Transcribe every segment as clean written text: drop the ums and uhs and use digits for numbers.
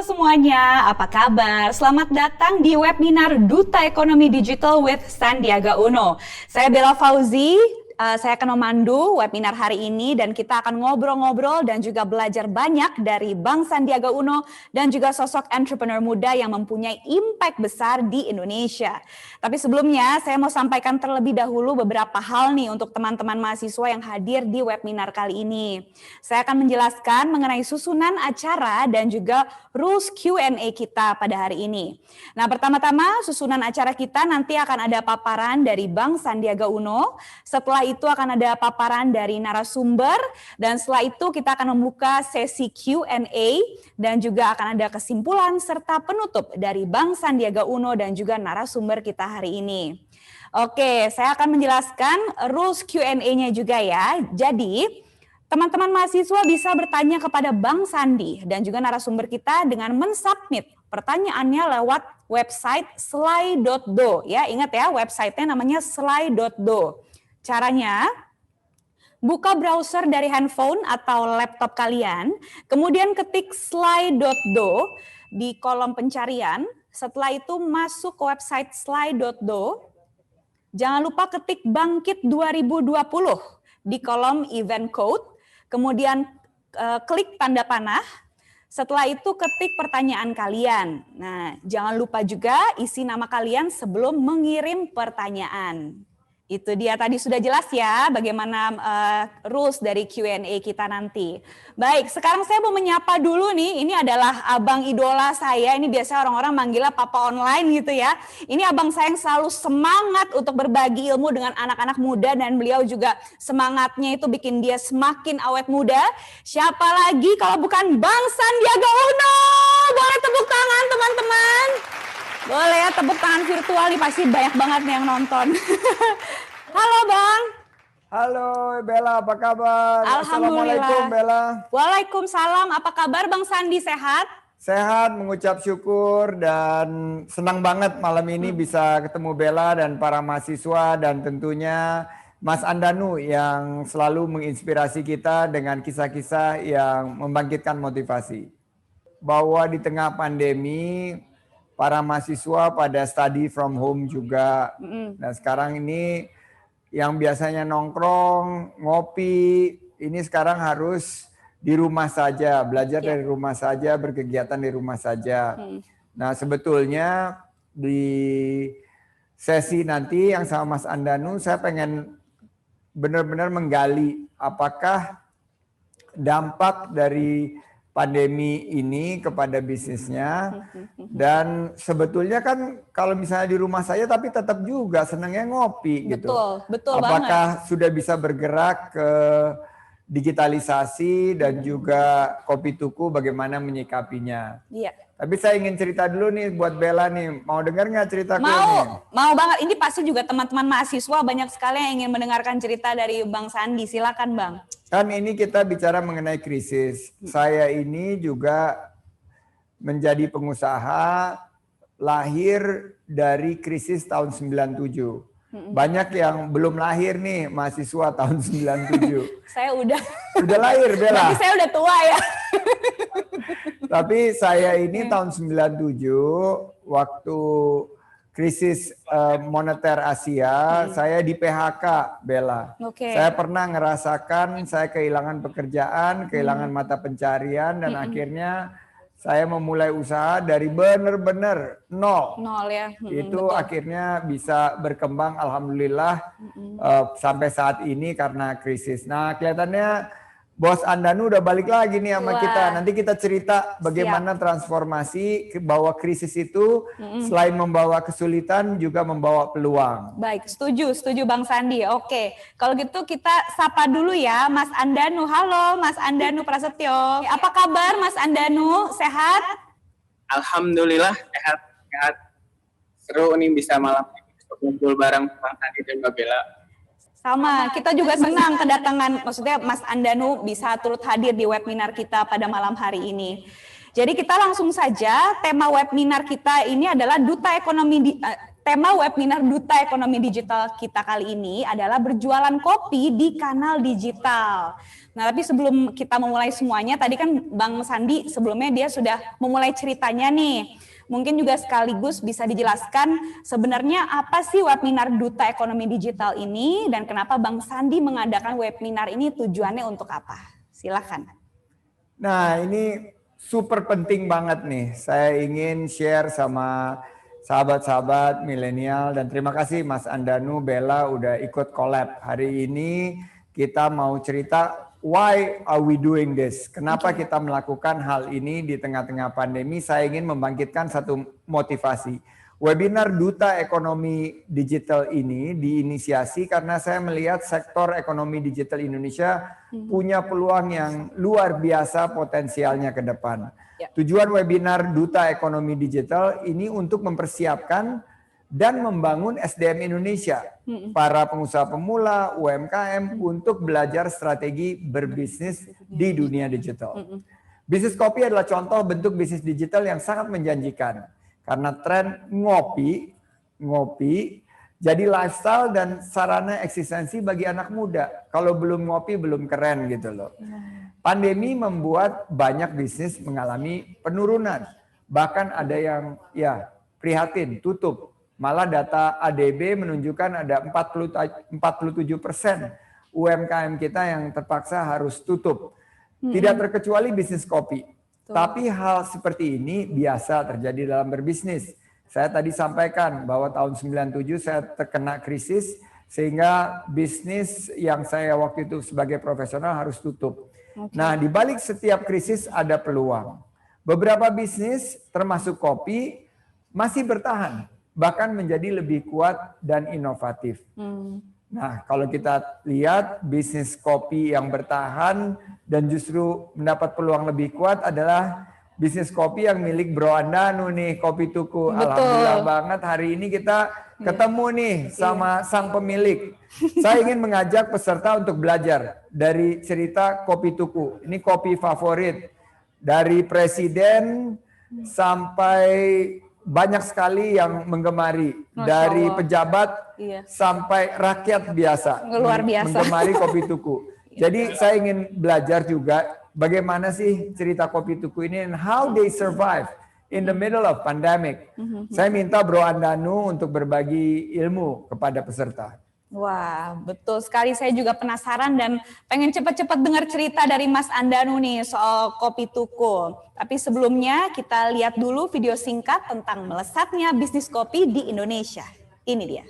semuanya, apa kabar? Selamat datang di webinar Duta Ekonomi Digital with Sandiaga Uno. Saya Bella Fauzi, saya akan memandu webinar hari ini dan kita akan ngobrol-ngobrol dan juga belajar banyak dari Bang Sandiaga Uno dan juga sosok entrepreneur muda yang mempunyai impact besar di Indonesia. Tapi sebelumnya saya mau sampaikan terlebih dahulu beberapa hal nih untuk teman-teman mahasiswa yang hadir di webinar kali ini. Saya akan menjelaskan mengenai susunan acara dan juga rules Q&A kita pada hari ini. Nah, pertama-tama susunan acara kita nanti akan ada paparan dari Bang Sandiaga Uno. Setelah itu akan ada paparan dari narasumber dan setelah itu kita akan membuka sesi Q&A dan juga akan ada kesimpulan serta penutup dari Bang Sandiaga Uno dan juga narasumber kita hari ini. Oke, saya akan menjelaskan rules Q&A-nya juga ya. Jadi, teman-teman mahasiswa bisa bertanya kepada Bang Sandi dan juga narasumber kita dengan mensubmit pertanyaannya lewat website sly.do ya. Ingat ya, website-nya namanya sly.do. Caranya, buka browser dari handphone atau laptop kalian, kemudian ketik sly.do di kolom pencarian, setelah itu masuk ke website sly.do, jangan lupa ketik Bangkit 2020 di kolom event code, kemudian klik tanda panah, setelah itu ketik pertanyaan kalian. Nah, jangan lupa juga isi nama kalian sebelum mengirim pertanyaan. Itu dia tadi sudah jelas ya bagaimana rules dari Q&A kita nanti. Baik, sekarang saya mau menyapa dulu nih. Ini adalah abang idola saya. Ini biasa orang-orang manggilnya papa online gitu ya. Ini abang saya yang selalu semangat untuk berbagi ilmu dengan anak-anak muda dan beliau juga semangatnya itu bikin dia semakin awet muda. Siapa lagi kalau bukan Bang Sandiaga Uno? Boleh tepuk tangan teman-teman? Boleh ya, tepuk tangan virtual nih pasti banyak banget nih yang nonton. Halo Bang. Halo Bella, apa kabar? Alhamdulillah. Assalamualaikum Bella. Waalaikumsalam, apa kabar Bang Sandi, sehat? Sehat, mengucap syukur dan senang banget malam ini bisa ketemu Bella dan para mahasiswa dan tentunya Mas Andanu yang selalu menginspirasi kita dengan kisah-kisah yang membangkitkan motivasi. Bahwa di tengah pandemi, para mahasiswa pada study from home juga. Nah sekarang ini yang biasanya nongkrong, ngopi, ini sekarang harus di rumah saja, belajar dari rumah saja, berkegiatan di rumah saja. Nah sebetulnya di sesi nanti yang sama Mas Andanu, saya pengen benar-benar menggali apakah dampak dari pandemi ini kepada bisnisnya dan sebetulnya kan kalau misalnya di rumah saya tapi tetap juga senangnya ngopi gitu. Betul Apakah banget. sudah bisa bergerak ke digitalisasi dan juga kopi tuku bagaimana menyikapinya? Iya. Tapi saya ingin cerita dulu nih buat Bella nih. Mau dengar nggak ceritaku nih? Mau banget. Ini pasti juga teman-teman mahasiswa banyak sekali yang ingin mendengarkan cerita dari Bang Sandi. Silakan Bang. Kan ini kita bicara mengenai krisis. Saya ini juga menjadi pengusaha lahir dari krisis tahun 97. Banyak yang belum lahir nih mahasiswa tahun 97. Saya udah lahir Bella. Berarti saya udah tua ya. Tapi saya ini tahun 97 waktu krisis moneter Asia, saya di PHK, Bella. Saya pernah ngerasakan saya kehilangan pekerjaan, kehilangan mata pencarian, dan akhirnya saya memulai usaha dari benar-benar nol. Nol ya. Itu betul. Akhirnya bisa berkembang, alhamdulillah, sampai saat ini karena krisis. Nah, kelihatannya Bos Andanu udah balik lagi nih sama kita. Nanti kita cerita bagaimana transformasi bahwa krisis itu selain membawa kesulitan juga membawa peluang. Baik, setuju Bang Sandi. Oke, kalau gitu kita sapa dulu ya Mas Andanu. Halo Mas Andanu Prasetyo. Apa kabar Mas Andanu? Sehat? Alhamdulillah sehat. Seru nih bisa malam ini kumpul bareng Bang Sandi dan Mbak Bella. Sama, kita juga senang kedatangan, maksudnya Mas Andanu bisa turut hadir di webinar kita pada malam hari ini. Jadi kita langsung saja, tema webinar kita ini adalah tema webinar Duta Ekonomi Digital kita kali ini adalah berjualan kopi di kanal digital. Nah, tapi sebelum kita memulai semuanya, tadi kan Bang Sandi sebelumnya dia sudah memulai ceritanya nih. Mungkin juga sekaligus bisa dijelaskan sebenarnya apa sih webinar Duta Ekonomi Digital ini dan kenapa Bang Sandi mengadakan webinar ini, tujuannya untuk apa? Silakan. Nah, ini super penting banget nih. Saya ingin share sama sahabat-sahabat milenial dan terima kasih Mas Andanu, Bella udah ikut collab. Hari ini kita mau cerita why are we doing this? Kenapa kita melakukan hal ini di tengah-tengah pandemi? Saya ingin membangkitkan satu motivasi. Webinar Duta Ekonomi Digital ini diinisiasi karena saya melihat sektor ekonomi digital Indonesia punya peluang yang luar biasa potensialnya ke depan. Tujuan webinar Duta Ekonomi Digital ini untuk mempersiapkan dan membangun SDM Indonesia, para pengusaha pemula, UMKM, untuk belajar strategi berbisnis di dunia digital. Bisnis kopi adalah contoh bentuk bisnis digital yang sangat menjanjikan, karena tren ngopi jadi lifestyle dan sarana eksistensi bagi anak muda. Kalau belum ngopi, belum keren gitu loh. Pandemi membuat banyak bisnis mengalami penurunan, bahkan ada yang prihatin, tutup. Malah data ADB menunjukkan ada 47% UMKM kita yang terpaksa harus tutup. Tidak terkecuali bisnis kopi. Tapi hal seperti ini biasa terjadi dalam berbisnis. Saya tadi sampaikan bahwa tahun 97 saya terkena krisis sehingga bisnis yang saya waktu itu sebagai profesional harus tutup. Nah, di balik setiap krisis ada peluang. Beberapa bisnis termasuk kopi masih bertahan, bahkan menjadi lebih kuat dan inovatif. Nah, kalau kita lihat bisnis kopi yang bertahan dan justru mendapat peluang lebih kuat adalah bisnis kopi yang milik Bro Andanu nih, Kopi Tuku. Betul. Alhamdulillah banget hari ini kita ketemu nih sama sang pemilik. Saya ingin mengajak peserta untuk belajar dari cerita Kopi Tuku. Ini kopi favorit dari presiden sampai banyak sekali yang menggemari, dari pejabat sampai rakyat biasa, luar biasa menggemari Kopi Tuku. Jadi saya ingin belajar juga bagaimana sih cerita Kopi Tuku ini and how they survive in the middle of pandemic. Saya minta Bro Andanu untuk berbagi ilmu kepada peserta. Wah, betul sekali. Saya juga penasaran dan pengen cepat-cepat dengar cerita dari Mas Andanu nih soal Kopi Tuku. Tapi sebelumnya kita lihat dulu video singkat tentang melesatnya bisnis kopi di Indonesia. Ini dia.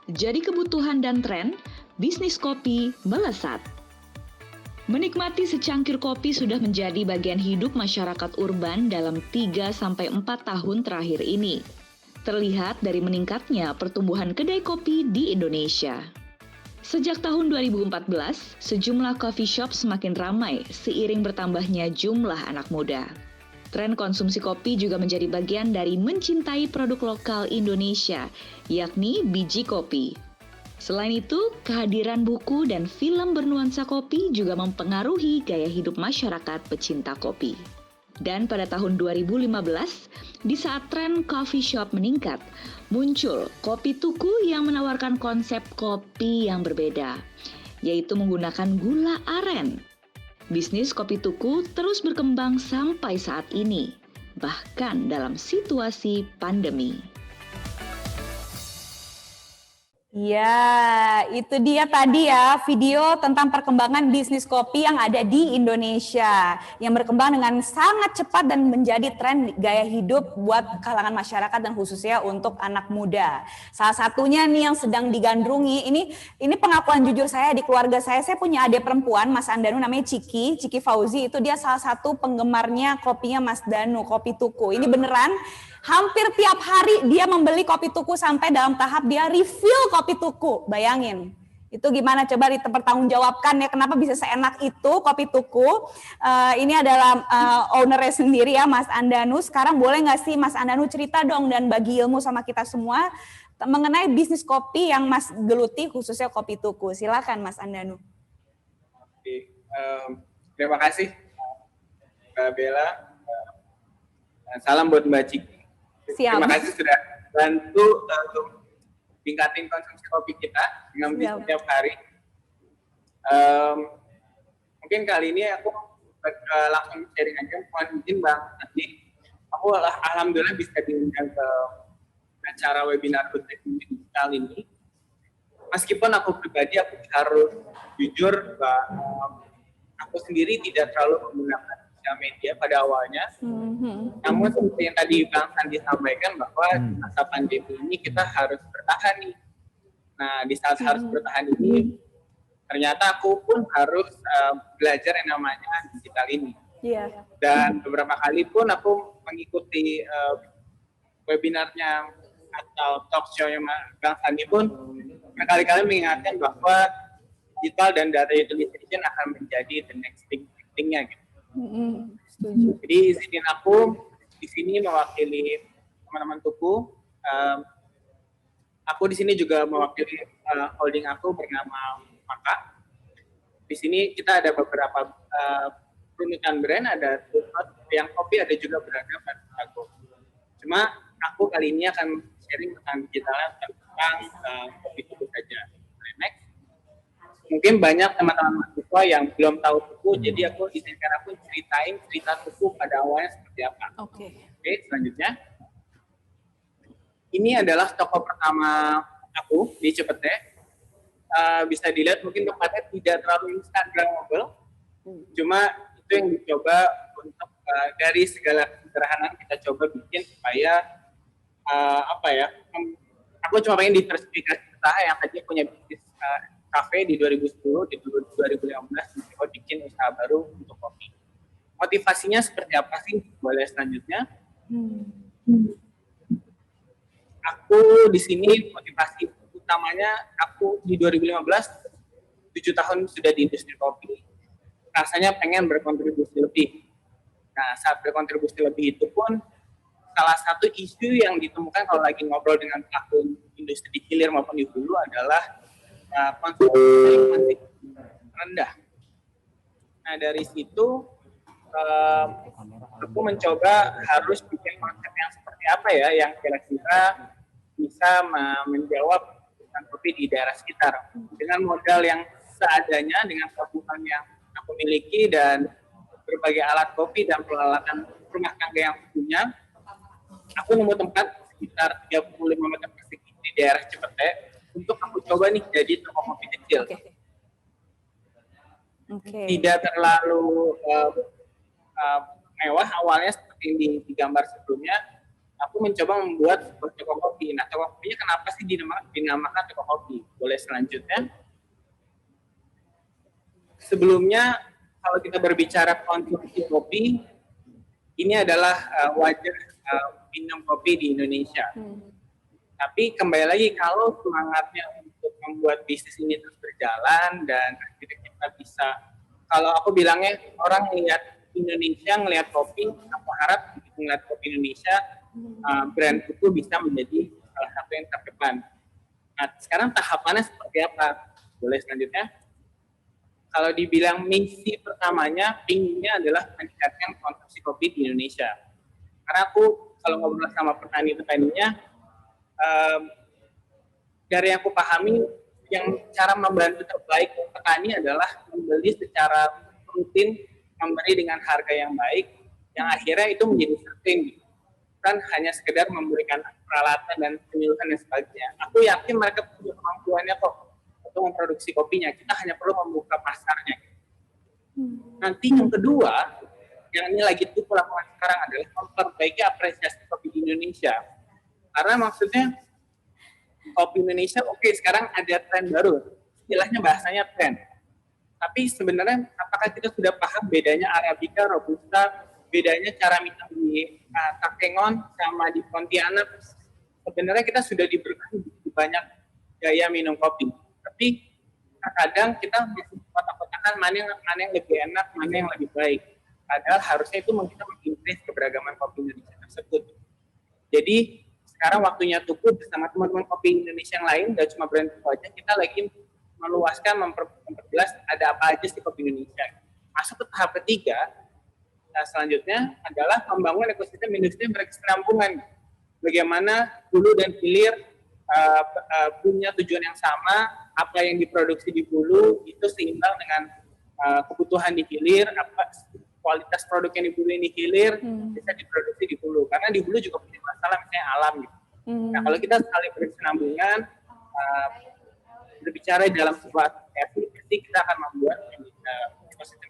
Jadi kebutuhan dan tren, bisnis kopi melesat. Menikmati secangkir kopi sudah menjadi bagian hidup masyarakat urban dalam 3-4 tahun terakhir ini. Terlihat dari meningkatnya pertumbuhan kedai kopi di Indonesia. Sejak tahun 2014, sejumlah coffee shop semakin ramai seiring bertambahnya jumlah anak muda. Tren konsumsi kopi juga menjadi bagian dari mencintai produk lokal Indonesia, yakni biji kopi. Selain itu, kehadiran buku dan film bernuansa kopi juga mempengaruhi gaya hidup masyarakat pecinta kopi. Dan pada tahun 2015, di saat tren coffee shop meningkat, muncul Kopi Tuku yang menawarkan konsep kopi yang berbeda, yaitu menggunakan gula aren. Bisnis Kopi Tuku terus berkembang sampai saat ini, bahkan dalam situasi pandemi. Ya, itu dia tadi ya video tentang perkembangan bisnis kopi yang ada di Indonesia yang berkembang dengan sangat cepat dan menjadi tren gaya hidup buat kalangan masyarakat dan khususnya untuk anak muda. Salah satunya nih yang sedang digandrungi, ini pengakuan jujur saya di keluarga saya punya adik perempuan Mas Andanu namanya Ciki Fauzi, itu dia salah satu penggemarnya kopinya Mas Danu, Kopi Tuku. Ini beneran hampir tiap hari dia membeli Kopi Tuku sampai dalam tahap dia refill Kopi Tuku. Bayangin. Itu gimana coba dipertanggungjawabkan ya kenapa bisa seenak itu Kopi Tuku. Ini adalah ownernya sendiri ya Mas Andanu. Sekarang boleh nggak sih Mas Andanu cerita dong dan bagi ilmu sama kita semua mengenai bisnis kopi yang Mas geluti khususnya Kopi Tuku. Silakan Mas Andanu. Terima kasih Mbak Bella. Salam buat Mbak Ciki. Siap. Terima kasih sudah bantu untuk tingkatin konsumsi kopi kita dengan setiap hari. Mungkin kali ini aku langsung sharing aja. Mohon izin Bang Andi. Aku alhamdulillah bisa diundang ke acara webinar Teknologi Digital ini. Meskipun aku pribadi aku harus jujur bahwa aku sendiri tidak terlalu menggunakan sosial media pada awalnya. Namun seperti yang tadi Bang Sandi sampaikan bahwa masa pandemi ini kita harus bertahan nih. Nah di saat harus bertahan ini ternyata aku pun harus belajar yang namanya digital ini. Dan beberapa kali pun aku mengikuti webinarnya atau talk show-nya Bang Sandi pun berkali-kali mengingatkan bahwa digital dan data utilization akan menjadi the next thing-nya gitu. Jadi izinin aku di sini mewakili teman-teman Tuku. Aku di sini juga mewakili holding aku bernama Maka. Di sini kita ada beberapa runutan brand, ada yang kopi, ada juga beragam dan aku. Cuma aku kali ini akan sharing tentang digitalnya tentang kopi Tuku saja. Next. Mungkin banyak teman-teman mahasiswa yang belum tahu Tuku, jadi aku izinkan aku ceritain cerita Tuku pada awalnya seperti apa. Oke, selanjutnya. Ini adalah toko pertama aku di Cipete. Bisa dilihat mungkin tempatnya tidak terlalu instagramable, cuma itu yang dicoba untuk dari segala kesederhanaan kita coba bikin supaya aku cuma pengen diversifikasi usaha yang tadi punya bisnis kafe di 2010, di 2015 mencoba bikin usaha baru untuk kopi. Motivasinya seperti apa sih? Boleh selanjutnya. Aku di sini motivasi utamanya aku di 2015 7 tahun sudah di industri kopi. Rasanya pengen berkontribusi lebih. Nah, saat berkontribusi lebih itu pun salah satu isu yang ditemukan kalau lagi ngobrol dengan pelaku industri di hilir maupun di hulu adalah konsumsi masih rendah. Nah, dari situ aku mencoba harus bikin konsep yang seperti apa ya yang kira-kira bisa menjawab kopi di daerah sekitar dengan modal yang seadanya, dengan tabungan yang aku miliki dan berbagai alat kopi dan peralatan rumah tangga yang punya. Aku nemu tempat sekitar 35 meter persegi di daerah Cipete untuk aku coba nih jadi toko kopi kecil. Tidak terlalu mewah awalnya seperti yang di gambar sebelumnya. Aku mencoba membuat sebuah toko kopi. Nah, toko kopinya kenapa sih dinamakan toko kopi? Boleh selanjutnya. Sebelumnya, kalau kita berbicara konsumsi kopi, ini adalah wajah minum kopi di Indonesia. Tapi kembali lagi, kalau semangatnya untuk membuat bisnis ini terus berjalan dan akhirnya kita bisa, kalau aku bilangnya orang lihat Indonesia, ngelihat kopi, aku harap ngelihat kopi Indonesia, brand itu bisa menjadi salah satu yang terdepan. Nah, sekarang tahapannya seperti apa? Boleh selanjutnya. Kalau dibilang misi pertamanya, pinginnya adalah meningkatkan konsumsi kopi di Indonesia. Karena aku kalau ngobrol sama petani-petaninya, dari yang aku pahami, yang cara membantu terbaik petani adalah membeli secara rutin, memberi dengan harga yang baik, yang akhirnya itu menjadi sustain. Bukan hanya sekedar memberikan peralatan dan penyuluhan dan sebagainya. Aku yakin mereka punya kemampuannya kok untuk memproduksi kopinya. Kita hanya perlu membuka pasarnya. Nanti yang kedua, yang ini lagi tuh lakukan sekarang adalah memperbaiki apresiasi kopi di Indonesia. Karena maksudnya kopi Indonesia, oke, sekarang ada tren baru. Istilahnya bahasanya tren. Tapi sebenarnya apakah kita sudah paham bedanya Arabica, Robusta, bedanya cara minum di Takengon sama di Pontianak? Sebenarnya kita sudah diberikan banyak gaya minum kopi. Tapi terkadang kita masih kotak-kotakan mana yang lebih enak, mana yang lebih baik. Padahal harusnya itu kita mengincrease keberagaman kopi Indonesia tersebut. Jadi sekarang waktunya Tuku bersama teman-teman kopi Indonesia yang lain, gak cuma brand Tuku aja, kita lagi meluaskan, memperjelas ada apa aja sih kopi Indonesia. Masuk ke tahap ketiga, Nah, selanjutnya adalah membangun ekosistem industri yang berkesinambungan. Bagaimana hulu dan hilir punya tujuan yang sama, apa yang diproduksi di hulu itu seimbang dengan kebutuhan di hilir, apa kualitas produk yang di hulu ini hilir bisa diproduksi di hulu. Karena di hulu juga punya masalah misalnya alam gitu. Nah, kalau kita saling berkesinambungan, berbicara dalam sebuah asosiasi, pasti kita akan membuat ekosistem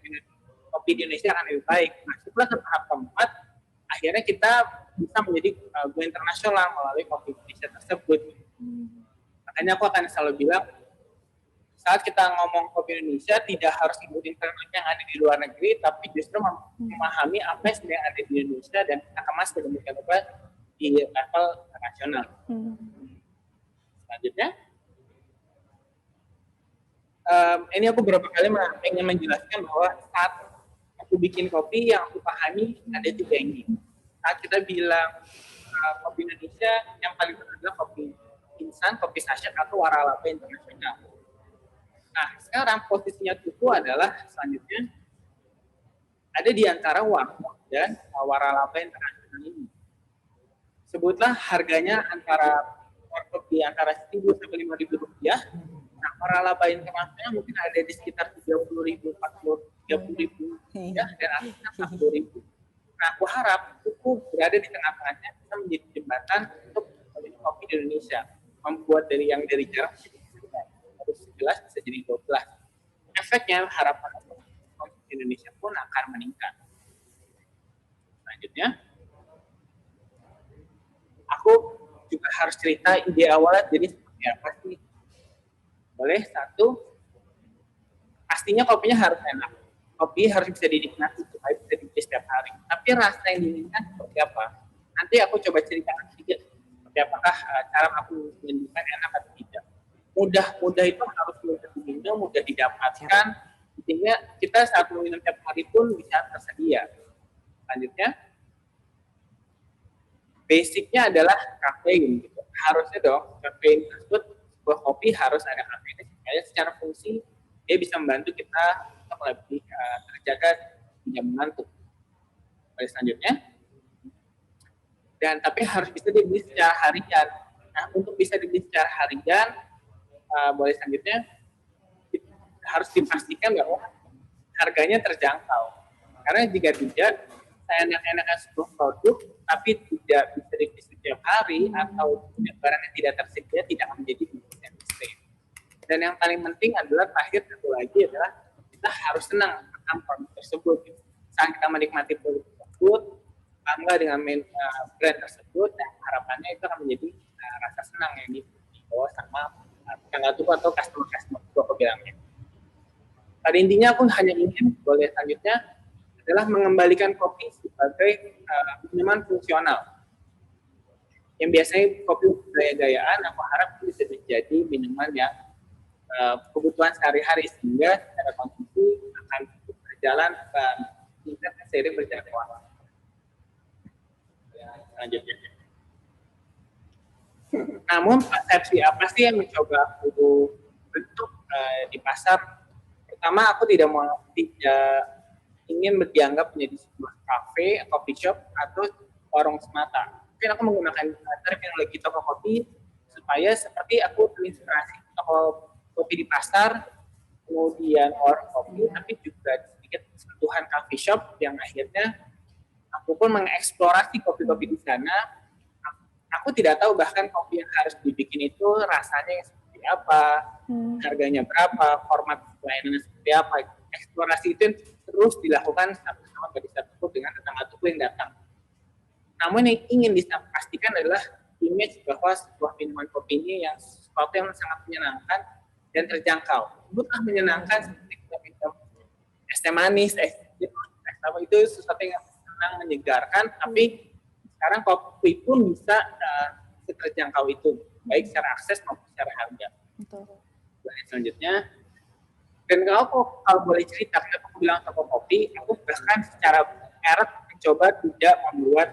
kopi di Indonesia akan lebih baik. Nah, setelah ke tahap keempat, akhirnya kita bisa menjadi go internasional melalui kopi Indonesia tersebut. Makanya aku akan selalu bilang, saat kita ngomong kopi Indonesia, tidak harus ngikutin tren yang ada di luar negeri, tapi justru memahami apa yang sedang ada di Indonesia dan kita kemas sedemikian rupa di level nasional. Selanjutnya, ini aku beberapa kali ingin menjelaskan bahwa saat aku bikin kopi yang aku pahami ada 3 ini. Saat kita bilang kopi Indonesia, yang paling penting adalah kopi instan, kopi sachet atau waralaba internasional. Nah, sekarang posisinya Tuku adalah selanjutnya ada di antara warkop dan waralaba internasional ini. Sebutlah harganya antara warkop di antara 1.000 sampai 5.000 rupiah. Nah, waralaba internasional mungkin ada di sekitar 30.000, 30.000 ya, dan akhirnya 40.000. Nah, aku harap Tuku berada di tengah-tengahnya bisa menjadi jembatan untuk kopi di Indonesia, membuat dari jarak harus 11 bisa jadi 12. Efeknya harapan kopi di Indonesia pun akan meningkat. Selanjutnya, aku juga harus cerita ide awalnya jadi seperti apa sih. Boleh, 1, pastinya kopinya harus enak. Kopi harus bisa dinikmati supaya bisa dibeli setiap hari. Tapi rasa yang diinginkan seperti apa? Nanti aku coba ceritakan sedikit seperti apakah cara aku menunjukkan enak atau tidak. Mudah itu harus mudah diminum, mudah didapatkan, sehingga kita saat meminum tiap hari pun bisa tersedia. Selanjutnya, basicnya adalah kafein gitu. Harusnya dong kafein tersebut sebuah kopi harus ada kafein supaya secara fungsi dia bisa membantu kita untuk lebih terjaga tidak mengantuk. Baik, selanjutnya, dan tapi harus bisa dibeli secara harian. Nah, untuk bisa dibeli secara harian, boleh selanjutnya harus dipastikan bahwa harganya terjangkau. Karena jika tidak, seenak-enaknya sebuah produk tapi tidak bisa dibeli setiap hari atau barangnya tidak tersedia, tidak akan menjadi bisnis yang sustain. Dan yang paling penting adalah terakhir satu lagi adalah kita harus senang akan produk tersebut. Saat kita menikmati produk tersebut, bangga dengan brand tersebut, dan harapannya itu akan menjadi rasa senang yang dibawa sama pelanggan atau customer aku bilangnya. Pada intinya aku hanya ingin, boleh selanjutnya, adalah mengembalikan kopi sebagai minuman fungsional. Yang biasanya kopi gaya-gayaan, aku harap bisa menjadi minuman yang kebutuhan sehari-hari, sehingga secara konsumsi akan berjalan tingkat seiring berjalan waktu. Selanjutnya. Namun persepsi apa sih yang mencoba aku bentuk di pasar? Pertama, aku tidak ingin dianggap menjadi sebuah kafe, coffee shop, atau warung semata. Mungkin aku menggunakan terminologi toko kopi supaya seperti aku terinspirasi toko kopi di pasar, kemudian warung kopi, tapi juga sedikit sentuhan coffee shop yang akhirnya aku pun mengeksplorasi kopi-kopi di sana. Aku tidak tahu bahkan kopi yang harus dibikin itu rasanya seperti apa, harganya berapa, format pelayanannya seperti apa. Eksplorasi itu terus dilakukan sama-sama barista tersebut dengan tetangga tuku yang datang. Namun yang ingin dipastikan adalah image bahwa sebuah minuman kopi ini yang sesuatu yang sangat menyenangkan dan terjangkau. Bukan menyenangkan seperti kita minum es teh manis, es itu sesuatu yang senang menyegarkan, tapi sekarang kopi pun bisa terjangkau itu, baik secara akses maupun secara harga. Betul. Selanjutnya, dan kalau boleh cerita, kenapa aku bilang toko kopi, aku bahkan secara merek mencoba tidak membuat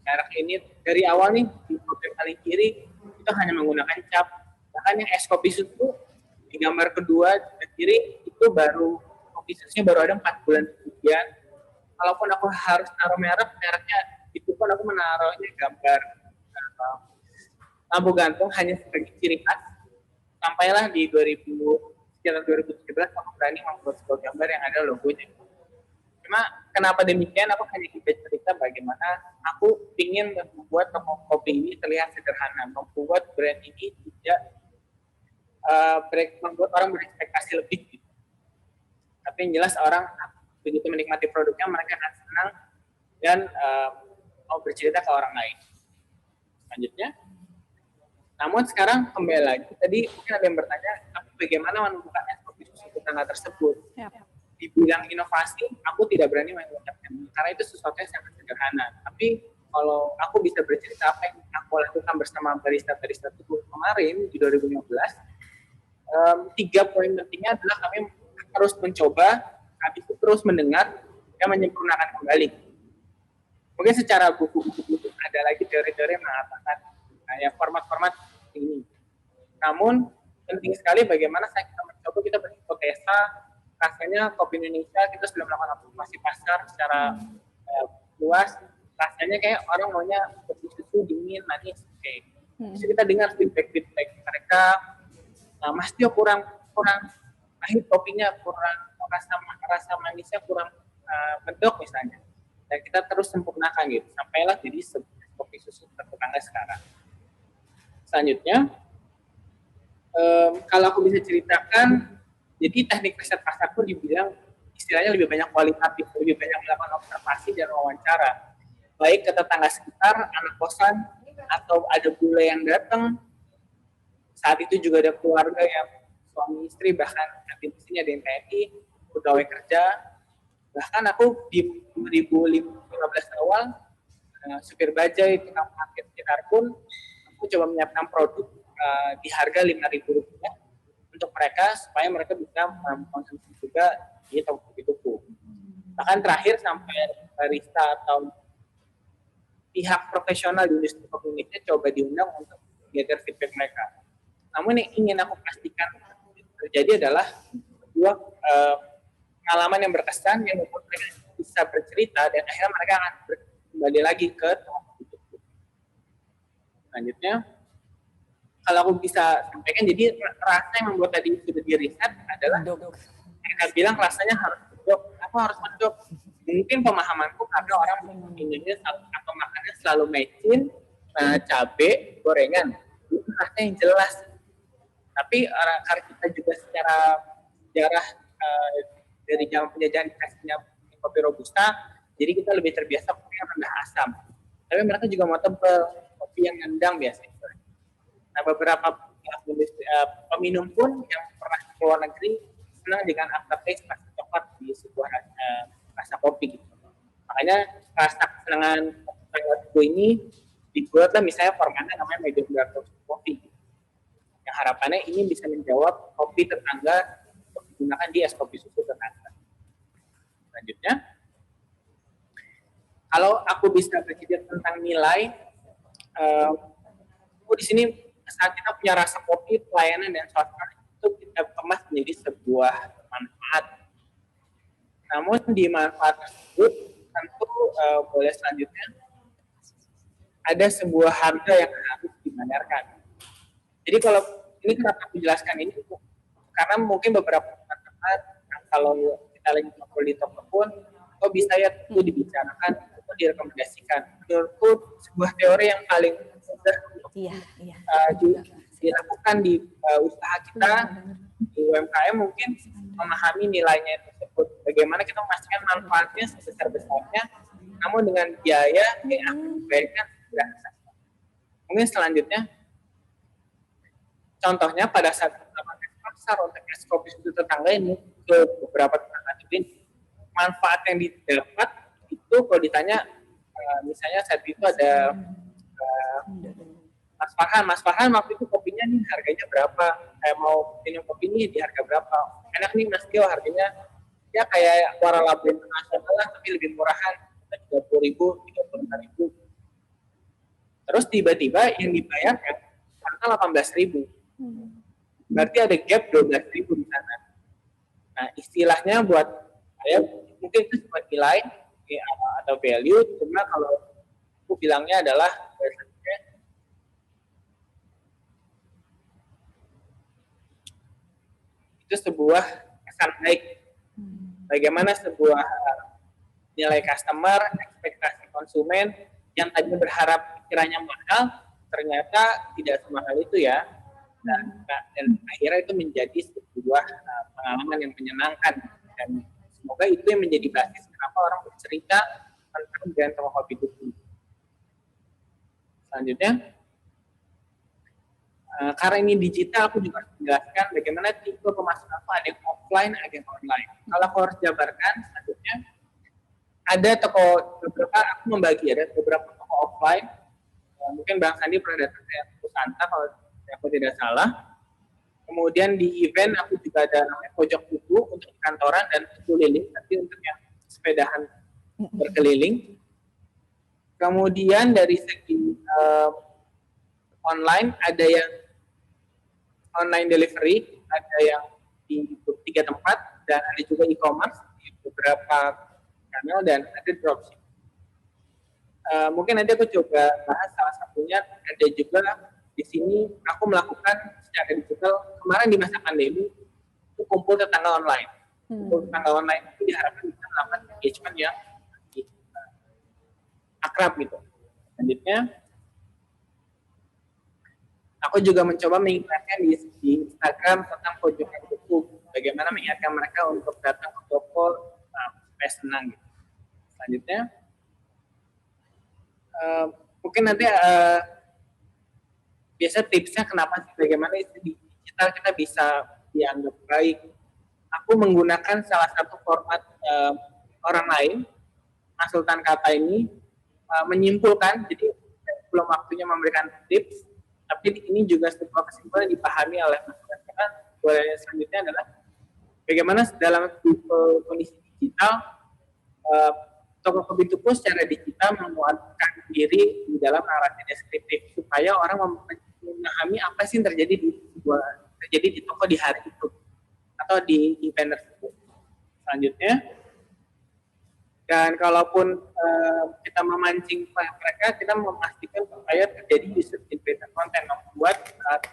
merek ini dari awal nih di kopi paling kiri itu hanya menggunakan cap. Bahkan yang es kopi susu di gambar kedua di kiri itu baru kopi susunya baru ada 4 bulan kemudian. kalaupun aku harus naruh mereknya itu pun aku menaruhnya gambar lampu gantung hanya sebagai ciri khas. Sampailah di sekitar 2017 aku berani membuat sebuah gambar yang ada logonya. Cuma kenapa demikian, aku hanya ingin cerita bagaimana aku ingin membuat toko kopi ini terlihat sederhana, membuat brand ini tidak membuat orang berekspektasi lebih gitu. Tapi yang jelas orang begitu menikmati produknya mereka akan senang dan mau bercerita ke orang lain. Selanjutnya, namun sekarang kembali lagi, tadi mungkin ada yang bertanya, tapi bagaimana menemukan es kopi susu tetangga tersebut? Yap. Dibilang inovasi, aku tidak berani mengucapkan karena itu sesuatu yang sangat sederhana. Tapi kalau aku bisa bercerita apa yang aku lakukan bersama barista-barista tersebut kemarin di 2015, 3 poin pentingnya adalah kami terus mencoba, habis itu terus mendengar dan menyempurnakan kembali. Mungkin secara buku-buku ada lagi teori-teori yang mengatakan kayak format-format ini. Namun penting sekali bagaimana kita mencoba, kita berhipotesa rasanya kopi Indonesia kita sudah melakukan optimasi pasar secara luas. Rasanya kayak orang maunya kopi susu dingin, manis. Oke. Jadi kita dengar feedback mereka, Mas Tio kurang pahit kopinya, kurang rasa manisnya kurang medok misalnya. Dan kita terus sempurnakan gitu, sampailah jadi kopi susu tetangga sekarang. Selanjutnya, kalau aku bisa ceritakan, jadi teknik riset pasar pun dibilang istilahnya lebih banyak kualitatif, lebih banyak melakukan observasi dan wawancara, baik ke tetangga sekitar, anak kosan, atau ada bule yang datang. Saat itu juga ada keluarga yang suami istri, bahkan di sini ada yang TNI, pegawai kerja. Bahkan aku di 2015 awal, supir bajai, tukang parkir sekitar pun, aku coba menyiapkan produk di harga Rp5.000 untuk mereka supaya mereka bisa mengkonsumsi juga di toko-toko. Bahkan terakhir sampai barista atau pihak profesional di industri kopi Indonesia coba diundang untuk gather feedback mereka. Namun yang ingin aku pastikan terjadi adalah sebuah pengalaman yang berkesan yang membuat mereka bisa bercerita dan akhirnya mereka akan kembali lagi ke toko-toko. Selanjutnya, kalau aku bisa sampaikan, jadi rasa yang membuat tadi sudah di riset adalah mereka bilang rasanya harus medok. Apa harus medok? Mungkin pemahamanku karena orang Indonesia atau makannya selalu mecin, cabai, gorengan. Itu rasanya yang jelas. Tapi karena kita juga secara sejarah dari zaman penjajahan dikasihnya kopi robusta, jadi kita lebih terbiasa kopi yang rendah asam. Tapi mereka juga mau tebal, kopi yang ngendang biasanya. Nah, beberapa peminum pun yang pernah ke luar negeri senang dengan aftertaste rasa coklat di sebuah rasa kopi gitu. Makanya rasa kesenangan kopi ini dibuatlah misalnya formatnya namanya medium dark roast coffee. Yang harapannya ini bisa menjawab kopi tetangga untuk digunakan di es kopi susu tetangga. Selanjutnya, kalau aku bisa bercerita tentang nilai, aku di sini saat kita punya rasa kopi, pelayanan dan suasana itu kita kemas menjadi sebuah manfaat. Namun di manfaat tersebut tentu boleh selanjutnya ada sebuah harga yang harus dibayarkan. Jadi kalau ini kenapa aku jelaskan ini karena mungkin beberapa tempat kalau kita lagi ngobrol di toko pun kok bisa ya itu dibicarakan atau direkomendasikan. Menurutku sebuah teori yang paling mudah dilakukan di usaha kita di UMKM mungkin memahami nilainya tersebut. Bagaimana kita memastikan manfaatnya sebesar-besarnya, namun dengan biaya yang akan dibayarkan tidak sah. Mungkin selanjutnya, contohnya pada saat kita pakai pasar untuk es kopi susu tetangga ini ke beberapa tetangga ini, manfaat yang didapat itu kalau ditanya, misalnya saat itu ada Mas Farhan waktu itu kopinya nih harganya berapa? Mau minum kopi ini di harga berapa? Enak nih Mas Tio, harganya ya kayak waralaba internasional lah, tapi lebih murahan, 30.000, 35.000. Terus tiba-tiba yang dibayar kan harga 18.000. Berarti ada gap 12.000 di sana. Nah istilahnya buat saya mungkin itu sebuah nilai atau value, cuma kalau aku bilangnya adalah itu sebuah kesan baik. Bagaimana sebuah nilai customer, ekspektasi konsumen yang tadinya berharap kiranya mahal, ternyata tidak semahal itu ya. Dan akhirnya itu menjadi sebuah pengalaman yang menyenangkan. Dan semoga itu yang menjadi basis kenapa orang bercerita tentang brand Tokopedia. Selanjutnya, karena ini digital, aku juga harus menjelaskan bagaimana tipe pemasaran aku ada yang offline, ada yang online. Kalau aku harus jabarkan, selanjutnya ada beberapa, aku membagi, ada beberapa toko offline, mungkin Bang Sandi pernah datang ke Pusanta kalau aku tidak salah. Kemudian di event aku juga ada namanya pojok buku untuk kantoran dan keliling, nanti untuk yang sepedahan berkeliling. Kemudian dari segi online ada yang online delivery, ada yang di 3 tempat, dan ada juga e-commerce di beberapa channel, dan ada dropship. Mungkin nanti aku coba bahas salah satunya. Ada juga di sini aku melakukan secara digital kemarin di masa pandemi itu kumpul tetangga online. Kumpul tetangga online itu diharapkan bisa melakukan engagement yang akrab gitu. Selanjutnya aku juga mencoba mengingatkan di Instagram tentang pojokan buku, bagaimana mengingatkan mereka untuk datang ke toko supaya senang gitu. Selanjutnya mungkin nanti biasa tipsnya kenapa sih, bagaimana di digital kita bisa dianggap baik. Aku menggunakan salah satu format orang lain, Mas Sultan Kata ini menyimpulkan, jadi belum waktunya memberikan tips, tapi ini juga sebuah kesimpulan dipahami oleh masyarakat. Karena selanjutnya adalah bagaimana dalam kondisi digital Tokopedia itu secara digital memuatkan diri di dalam narasi deskriptif supaya orang memahami apa sih yang terjadi di toko di hari itu atau di event tersebut. Selanjutnya, dan kalaupun kita memancing mereka, kita memastikan supaya terjadi user generated content, membuat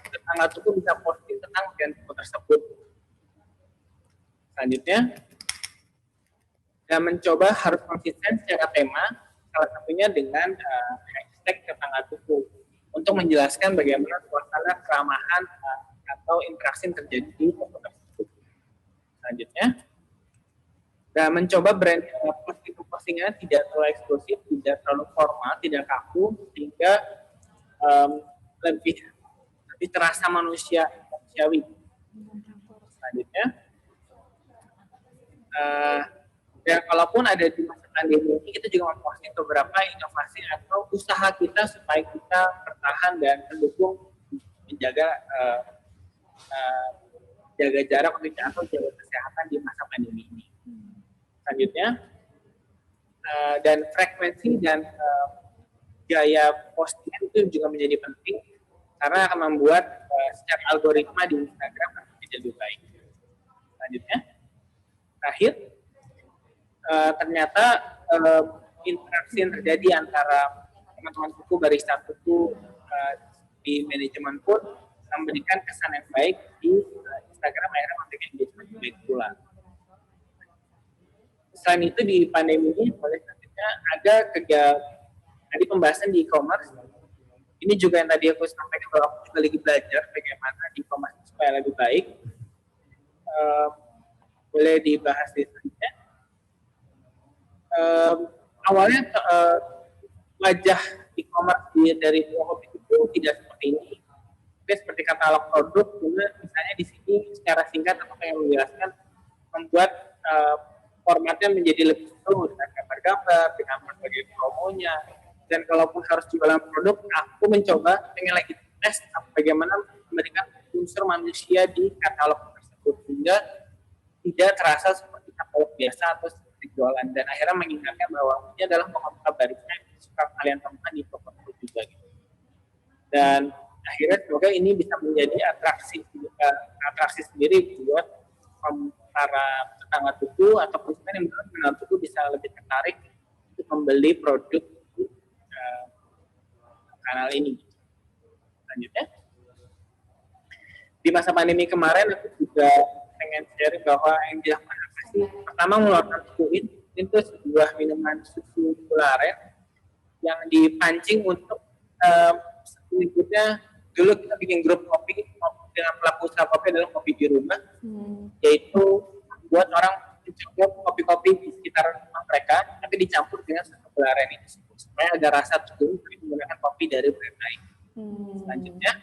tetangga toko bisa posting tentang brand toko tersebut. Selanjutnya, dan mencoba harus konsisten secara tema, salah satunya dengan hashtag tetangga toko untuk menjelaskan bagaimana suasana keramahan atau interaksi yang terjadi di toko tersebut. Selanjutnya, dan mencoba brand postingannya tidak terlalu eksklusif, tidak terlalu formal, tidak kaku, sehingga lebih terasa manusiawi. Selanjutnya, dan kalaupun ada di masa pandemi ini, kita juga memposting beberapa inovasi atau usaha kita supaya kita bertahan dan mendukung menjaga jaga jarak atau jaga kesehatan di masa pandemi ini. Selanjutnya, dan frekuensi dan gaya postingan itu juga menjadi penting karena akan membuat secara algoritma di Instagram menjadi lebih baik. Selanjutnya, terakhir, ternyata interaksi yang terjadi antara teman-teman buku, barista buku di manajemen pun memberikan kesan yang baik di Instagram, akhirnya memberikan engagement yang baik pula. Selain itu di pandemi ini, selanjutnya ada tadi pembahasan di e-commerce. Ini juga yang tadi aku sampaikan bahwa aku juga lagi belajar bagaimana e-commerce supaya lebih baik. Boleh dibahas di selanjutnya. Awalnya wajah e-commerce dari Tokopedia itu tidak seperti ini. Tapi seperti katalog produk, misalnya di sini secara singkat aku pengen menjelaskan, membuat formatnya menjadi lebih seru dengan gambar-gambar, dengan berbagai promonya. Dan kalaupun harus jualan produk, aku mencoba pengen lagi tes bagaimana memberikan unsur manusia di katalog tersebut sehingga tidak terasa seperti katalog biasa atau seperti jualan, dan akhirnya mengingatkan bahwa ini adalah pokok barista yang suka kalian temukan di toko juga gitu. Dan akhirnya semoga ini bisa menjadi atraksi sendiri buat para tetangga tuku atau konsumen yang mengenal tuku bisa lebih tertarik untuk membeli produk di kanal ini. Selanjutnya, di masa pandemi kemarin aku juga pengen share bahwa yang dilakukan apa sih? Pertama, mengeluarkan Sukuin, itu sebuah minuman susu gula aren yang dipancing untuk berikutnya. Dulu kita bikin grup kopi dengan pelaku usaha kopi adalah kopi di rumah, yaitu buat orang mencoba kopi-kopi di sekitar rumah mereka, tapi dicampur dengan susu gula aren ini supaya ada rasa teguh menggunakan kopi dari brand lain. Selanjutnya,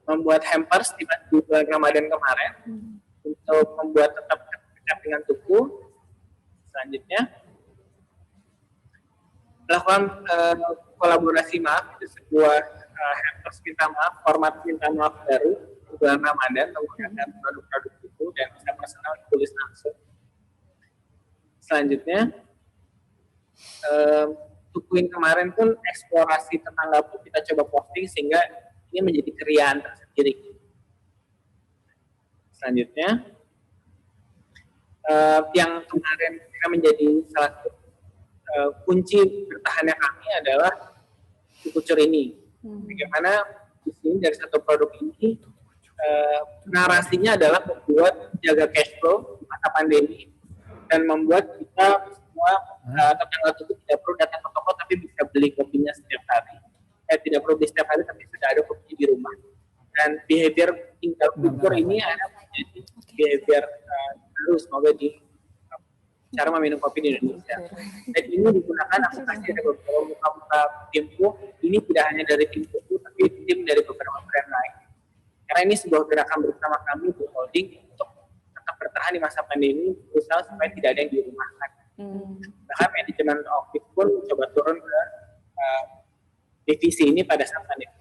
membuat hampers di bulan Ramadan kemarin untuk membuat tetap dekat dengan tuku. Selanjutnya, melakukan kolaborasi maaf, itu sebuah hampers minta maaf, format minta maaf baru di bulan Ramadan menggunakan produk-produk itu dan bisa personal tulis langsung. Selanjutnya, Tukuin kemarin pun eksplorasi tetangga pun kita coba posting sehingga ini menjadi keriaan tersendiri. Selanjutnya, yang kemarin kita menjadi salah satu kunci bertahannya kami adalah Kucur ini. Bagaimana di sini dari satu produk ini narasinya adalah membuat jaga cash flow di masa pandemi dan membuat kita semua tetangga itu tidak perlu datang ke toko tapi bisa beli kopinya setiap hari. Tidak perlu beli setiap hari tapi sudah ada kopinya di rumah. Dan behavior tinggal Kucur ini ada menjadi behavior baru semoga di cara meminum kopi di Indonesia. Dan ini digunakan aplikasi dari beberapa muka-muka timku. Ini tidak hanya dari timku, tapi tim dari beberapa brand lain. Karena ini sebuah gerakan bersama kami di holding untuk tetap bertahan di masa pandemi, berusaha supaya tidak ada yang dirumahkan. Bahkan manajemen Office pun coba turun ke divisi ini pada saat pandemi.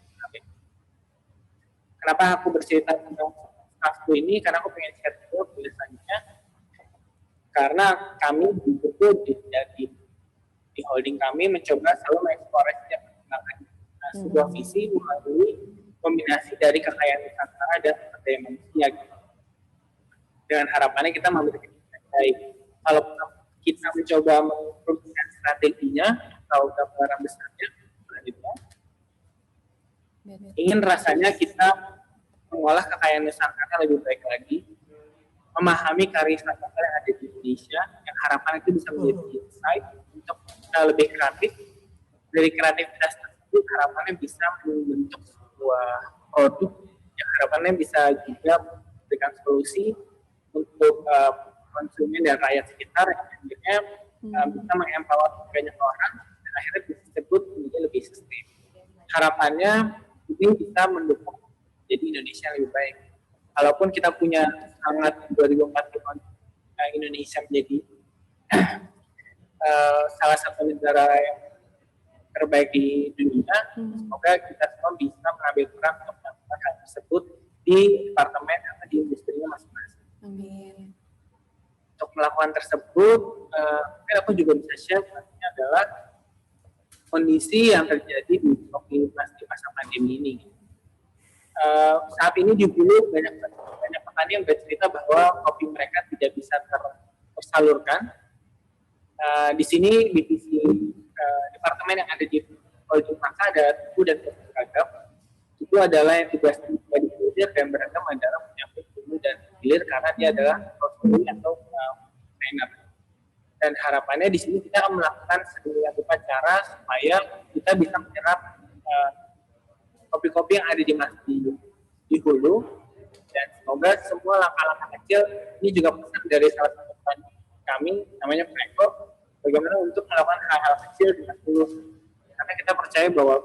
Kenapa aku bercerita tentang staffku ini? Karena aku pengen share dulu tulisannya. Karena kami di holding kami mencoba selalu mengeksplorasi dan mengembangkan sebuah visi melalui kombinasi dari kekayaan Nusantara dan sumber daya manusia. Dengan harapannya kita memberikan yang baik. Kalau kita mencoba memproduksi strateginya atau gambaran besarnya, selanjutnya, ingin rasanya kita mengolah kekayaan Nusantara lebih baik lagi, memahami kearifan lokal yang ada di Indonesia, yang harapan itu bisa menjadi insight untuk kita lebih kreatif. Dari kreativitas tersebut, harapannya bisa membentuk sebuah produk yang harapannya bisa juga memberikan solusi untuk konsumen dan rakyat sekitar, yang akhirnya bisa mengempower banyak orang, dan akhirnya bisa disebut menjadi lebih sustain. Harapannya ini bisa mendukung jadi Indonesia yang lebih baik. Kalaupun kita punya semangat 2045 Indonesia menjadi salah satu negara yang terbaik di dunia, semoga kita semua bisa mengambil peran untuk melakukan hal tersebut di departemen atau di industrinya masing-masing. Amin. Untuk melakukan tersebut, mungkin aku juga bisa share adalah kondisi yang terjadi di masa pandemi ini. Saat ini di Hulu banyak petani yang bercerita bahwa kopi mereka tidak bisa tersalurkan. Di sini divisi departemen yang ada di holding maka ada Tuku dan Beragam. Itu adalah yang tugas di hilir dan Beragam adalah menyambut Hulu dan hilir karena dia adalah konsultan atau trainer. Dan harapannya di sini kita akan melakukan sedemikian rupa cara supaya kita bisa menyerap kopi-kopi yang ada di Hulu, dan semoga semua langkah-langkah kecil ini juga pesan dari salah satu teman kami namanya Preko, bagaimana untuk melakukan hal-hal kecil dengan tulus, karena kita percaya bahwa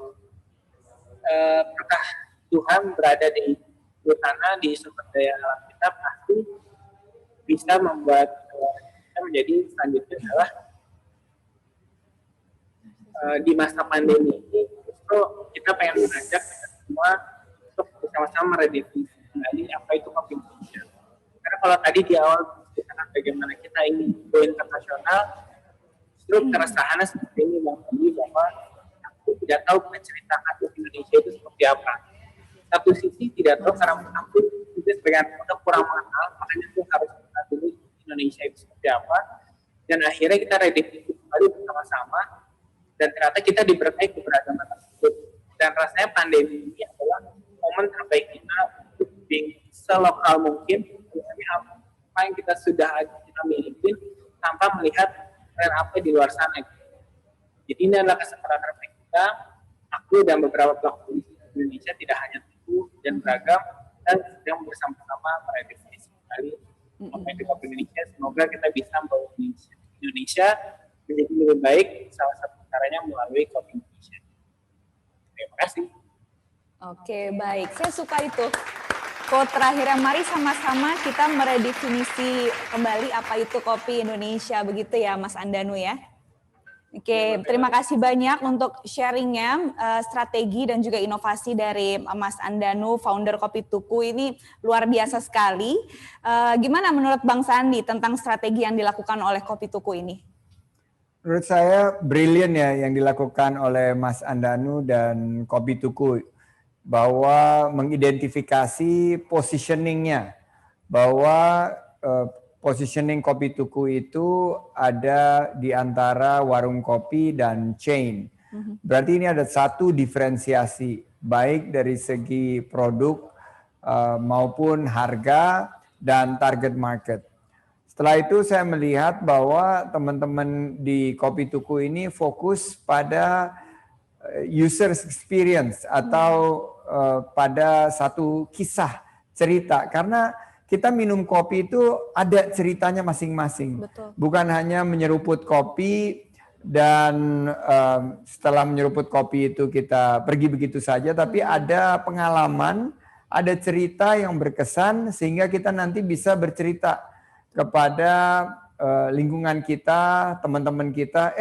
berkah Tuhan berada di sana, di sumber daya alam kita pasti bisa membuat kita menjadi selanjutnya adalah di masa pandemi ini justru kita pengen mengajak semua untuk bersama-sama meredefinisi kembali apa itu kopi Indonesia. Karena kalau tadi di awal kita bagaimana kita ingin go internasional, justru keresahannya seperti ini bahwa aku tidak tahu menceritakan kopi Indonesia itu seperti apa. Satu sisi tidak tahu karena aku juga sebagai anak kurang mengenal, makanya aku harus mengenal dulu Indonesia itu seperti apa, dan akhirnya kita redefinisi bersama-sama, dan ternyata kita diberkahi keberagaman tersebut. Dan rasanya pandemi ini adalah momen terbaik kita untuk being selokal mungkin, mengenai apa yang kita sudah kita miliki tanpa melihat tren apa di luar sana. Jadi ini adalah kesempatan terbaik kita, aku dan beberapa pelaku bisnis di Indonesia tidak hanya teguh dan beragam, dan sedang bersama-sama meredefinisi kembali apa yang kita Indonesia. Semoga kita bisa membawa Indonesia menjadi lebih baik, salah satu caranya melalui Kopi Indonesia. Terima kasih. Oke, baik. Saya suka itu. Quote terakhirnya, mari sama-sama kita meredefinisi kembali apa itu kopi Indonesia. Begitu ya, Mas Andanu ya. Oke, terima kasih banyak untuk sharingnya, strategi dan juga inovasi dari Mas Andanu, founder Kopi Tuku. Ini luar biasa sekali. Gimana menurut Bang Sandi tentang strategi yang dilakukan oleh Kopi Tuku ini? Menurut saya brilian ya yang dilakukan oleh Mas Andanu dan Kopi Tuku, bahwa mengidentifikasi positioningnya, bahwa positioning Kopi Tuku itu ada di antara warung kopi dan chain. Berarti ini ada satu diferensiasi, baik dari segi produk maupun harga dan target market. Setelah itu saya melihat bahwa teman-teman di Kopi Tuku ini fokus pada user experience atau pada satu kisah cerita, karena kita minum kopi itu ada ceritanya masing-masing. Betul. Bukan hanya menyeruput kopi dan setelah menyeruput kopi itu kita pergi begitu saja, tapi ada pengalaman, ada cerita yang berkesan sehingga kita nanti bisa bercerita kepada lingkungan kita, teman-teman kita,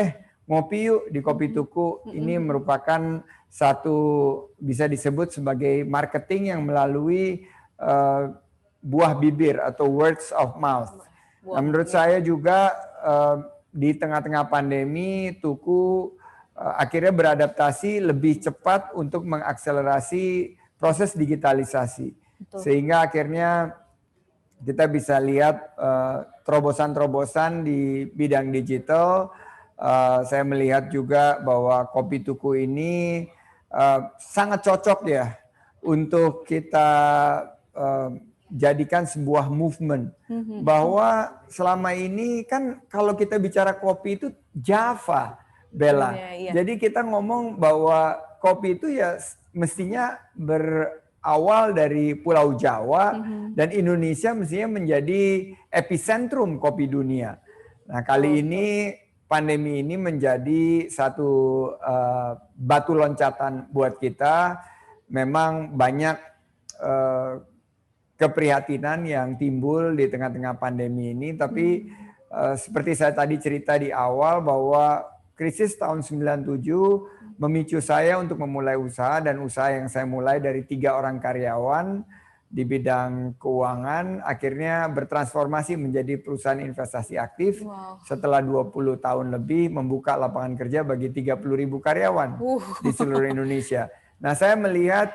ngopi yuk di Kopi Tuku. Ini merupakan satu bisa disebut sebagai marketing yang melalui buah bibir atau words of mouth. Nah, menurut saya juga di tengah-tengah pandemi, Tuku akhirnya beradaptasi lebih cepat untuk mengakselerasi proses digitalisasi. Betul. Sehingga akhirnya kita bisa lihat terobosan-terobosan di bidang digital. Saya melihat juga bahwa Kopi Tuku ini sangat cocok ya untuk kita jadikan sebuah movement, bahwa selama ini kan kalau kita bicara kopi itu Java, Bella. Iya. Jadi kita ngomong bahwa kopi itu ya mestinya berawal dari Pulau Jawa dan Indonesia mestinya menjadi epicentrum kopi dunia. Nah, kali ini pandemi ini menjadi satu batu loncatan buat kita. Memang banyak keprihatinan yang timbul di tengah-tengah pandemi ini, tapi seperti saya tadi cerita di awal bahwa krisis tahun 97 memicu saya untuk memulai usaha, dan usaha yang saya mulai dari 3 orang karyawan di bidang keuangan akhirnya bertransformasi menjadi perusahaan investasi aktif. Setelah 20 tahun lebih membuka lapangan kerja bagi 30.000 karyawan di seluruh Indonesia. Nah, saya melihat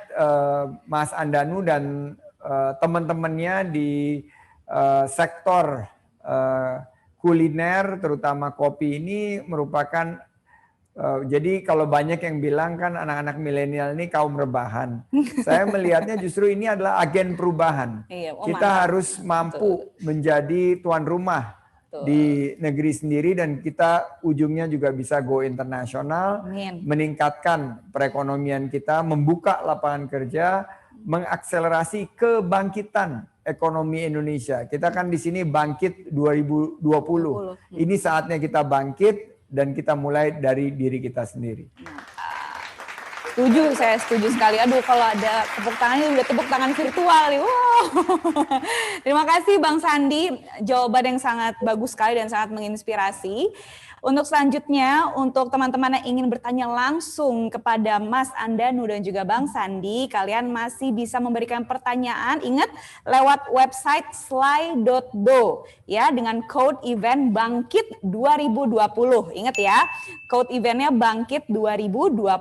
Mas Andanu dan teman-temannya di sektor kuliner, terutama kopi ini merupakan, jadi kalau banyak yang bilang kan anak-anak milenial ini kaum rebahan. Saya melihatnya justru ini adalah agen perubahan. Kita harus mampu menjadi tuan rumah di negeri sendiri, dan kita ujungnya juga bisa go internasional, meningkatkan perekonomian kita, membuka lapangan kerja, mengakselerasi kebangkitan ekonomi Indonesia. Kita kan di sini bangkit 2020. Ini saatnya kita bangkit dan kita mulai dari diri kita sendiri. Setuju, saya setuju sekali. Aduh, kalau ada tepuk tangannya udah tepuk tangan virtual nih. Wow. Terima kasih Bang Sandi, jawaban yang sangat bagus sekali dan sangat menginspirasi. Untuk selanjutnya, untuk teman-teman yang ingin bertanya langsung kepada Mas Andanu dan juga Bang Sandi, kalian masih bisa memberikan pertanyaan, ingat lewat website sly.do ya, dengan code event Bangkit 2020. Ingat ya, code eventnya Bangkit 2020.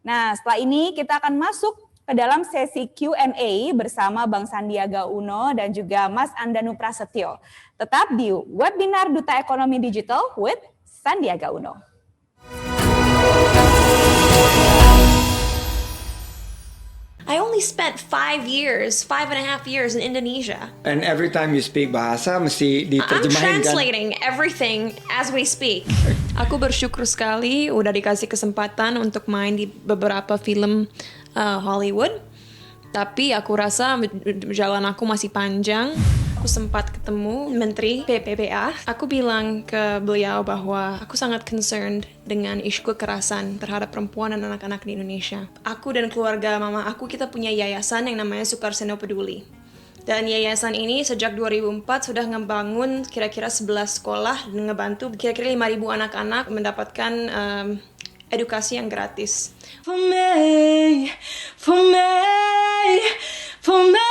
Nah, setelah ini kita akan masuk ke dalam sesi Q&A bersama Bang Sandiaga Uno dan juga Mas Andanu Prasetyo. Tetap di webinar Duta Ekonomi Digital with Sandiaga Uno. I only spent 5.5 years in Indonesia. And every time you speak bahasa mesti I'm diterjemahin kan? translating everything as we speak. Aku bersyukur sekali udah dikasih kesempatan untuk main di beberapa film Hollywood. Tapi aku rasa jalan aku masih panjang. Aku sempat ketemu Menteri PPPA. Aku bilang ke beliau bahwa aku sangat concerned dengan isu kekerasan terhadap perempuan dan anak-anak di Indonesia. Aku dan keluarga mama aku, kita punya yayasan yang namanya Sukarseno Peduli. Dan yayasan ini sejak 2004 sudah ngebangun kira-kira 11 sekolah dan ngebantu kira-kira 5.000 anak-anak mendapatkan edukasi yang gratis. For me, for me, for me.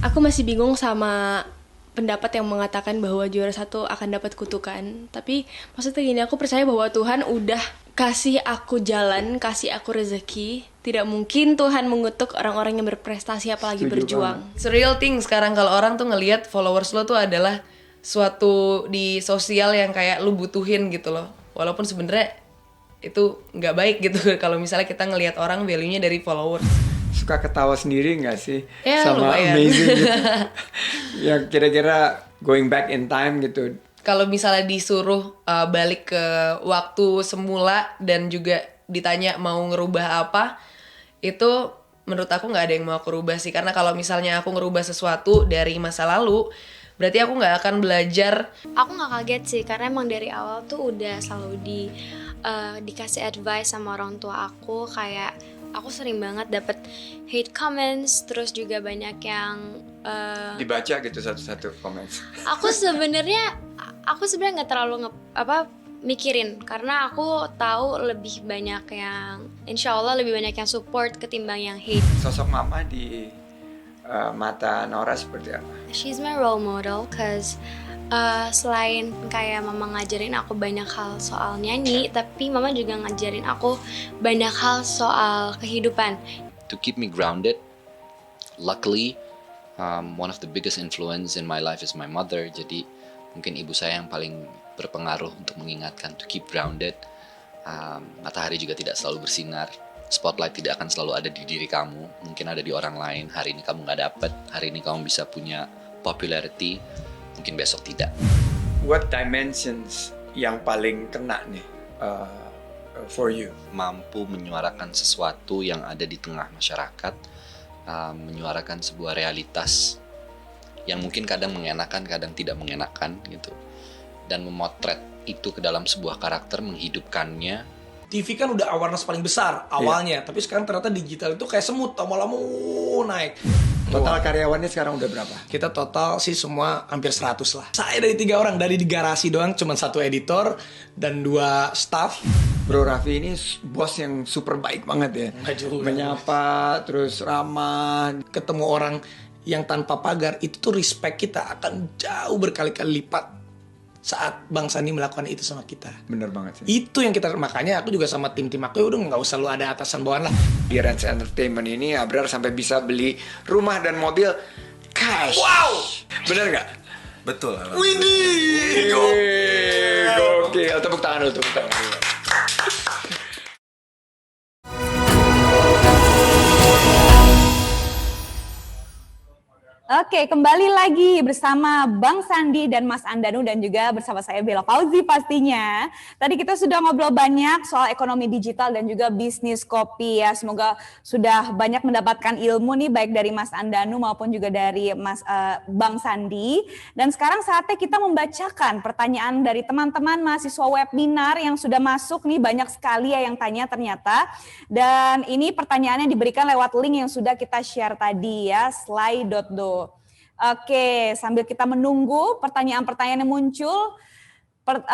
Aku masih bingung sama pendapat yang mengatakan bahwa juara 1 akan dapat kutukan. Tapi maksudnya gini, aku percaya bahwa Tuhan udah kasih aku jalan, kasih aku rezeki. Tidak mungkin Tuhan mengutuk orang-orang yang berprestasi apalagi berjuang. It's a real thing sekarang kalau orang tuh ngelihat followers lo tuh adalah suatu di sosial yang kayak lu butuhin gitu loh. Walaupun sebenarnya itu nggak baik gitu kalau misalnya kita ngelihat orang value-nya dari followers. Suka ketawa sendiri nggak sih? Ya, sama lumayan. amazing gitu. Ya kira-kira going back in time gitu. Kalau misalnya disuruh balik ke waktu semula dan juga ditanya mau ngerubah apa, itu menurut aku nggak ada yang mau aku rubah sih. Karena kalau misalnya aku ngerubah sesuatu dari masa lalu, berarti aku nggak akan belajar. Aku nggak kaget sih, karena emang dari awal tuh udah selalu dikasih advice sama orang tua aku. Kayak aku sering banget dapet hate comments, terus juga banyak yang Dibaca gitu satu-satu komen. aku sebenarnya nggak terlalu mikirin, karena aku tahu lebih banyak yang, insya Allah lebih banyak yang support ketimbang yang hate. Sosok mama di mata Nora seperti apa? She's my role model, cause selain kayak mama ngajarin aku banyak hal soal nyanyi, tapi mama juga ngajarin aku banyak hal soal kehidupan. To keep me grounded, luckily, one of the biggest influence in my life is my mother. Jadi mungkin ibu saya yang paling berpengaruh untuk mengingatkan to keep grounded. Matahari juga tidak selalu bersinar. Spotlight tidak akan selalu ada di diri kamu. Mungkin ada di orang lain. Hari ini kamu nggak dapet. Hari ini kamu bisa punya popularity. Mungkin besok tidak. What dimensions yang paling kena nih for you? Mampu menyuarakan sesuatu yang ada di tengah masyarakat, menyuarakan sebuah realitas yang mungkin kadang mengenakan, kadang tidak mengenakan gitu, dan memotret itu ke dalam sebuah karakter, menghidupkannya. TV kan udah awareness paling besar awalnya, tapi sekarang ternyata digital itu kayak semut, lama-lama naik. Total karyawannya sekarang udah berapa? Kita total sih semua hampir 100 lah. Saya dari 3 orang, dari di garasi doang cuma 1 editor dan 2 staff. Bro Raffi ini bos yang super baik banget ya. Menyapa, terus ramah. Ketemu orang yang tanpa pagar, itu tuh respect kita akan jauh berkali-kali lipat saat Bang Sandi melakukan itu sama kita. Bener banget sih. Itu yang kita, makanya aku juga sama tim-tim aku, ya udah nggak usah lu ada atasan bawahan lah. Di Rans Entertainment ini Abrar sampai bisa beli rumah dan mobil cash. Wow! Bener nggak? Betul. Widih! Gokil. Tepuk tangan dulu, tepuk tangan dulu. Oke, kembali lagi bersama Bang Sandi dan Mas Andanu dan juga bersama saya Bella Fauzi pastinya. Tadi kita sudah ngobrol banyak soal ekonomi digital dan juga bisnis kopi ya. Semoga sudah banyak mendapatkan ilmu nih baik dari Mas Andanu maupun juga dari Bang Sandi. Dan sekarang saatnya kita membacakan pertanyaan dari teman-teman mahasiswa webinar yang sudah masuk nih, banyak sekali ya yang tanya ternyata. Dan ini pertanyaannya diberikan lewat link yang sudah kita share tadi ya, slide.do. Oke, sambil kita menunggu pertanyaan-pertanyaan yang muncul.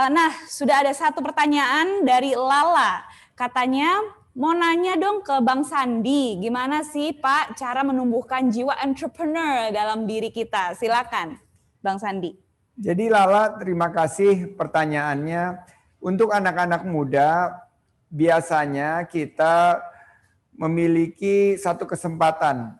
Nah, sudah ada satu pertanyaan dari Lala. Katanya, mau nanya dong ke Bang Sandi, gimana sih Pak cara menumbuhkan jiwa entrepreneur dalam diri kita? Silakan, Bang Sandi. Jadi Lala, terima kasih pertanyaannya. Untuk anak-anak muda, biasanya kita memiliki satu kesempatan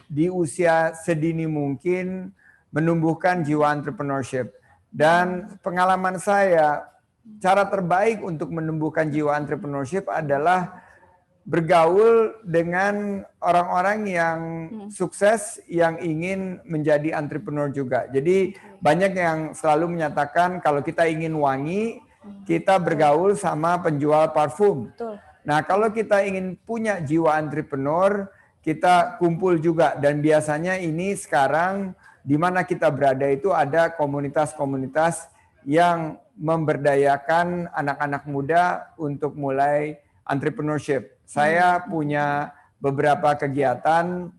di usia sedini mungkin menumbuhkan jiwa entrepreneurship. Dan pengalaman saya, cara terbaik untuk menumbuhkan jiwa entrepreneurship adalah bergaul dengan orang-orang yang sukses yang ingin menjadi entrepreneur juga. Jadi banyak yang selalu menyatakan kalau kita ingin wangi, kita bergaul sama penjual parfum. Nah, kalau kita ingin punya jiwa entrepreneur, kita kumpul juga. Dan biasanya ini sekarang di mana kita berada itu ada komunitas-komunitas yang memberdayakan anak-anak muda untuk mulai entrepreneurship. Saya punya beberapa kegiatan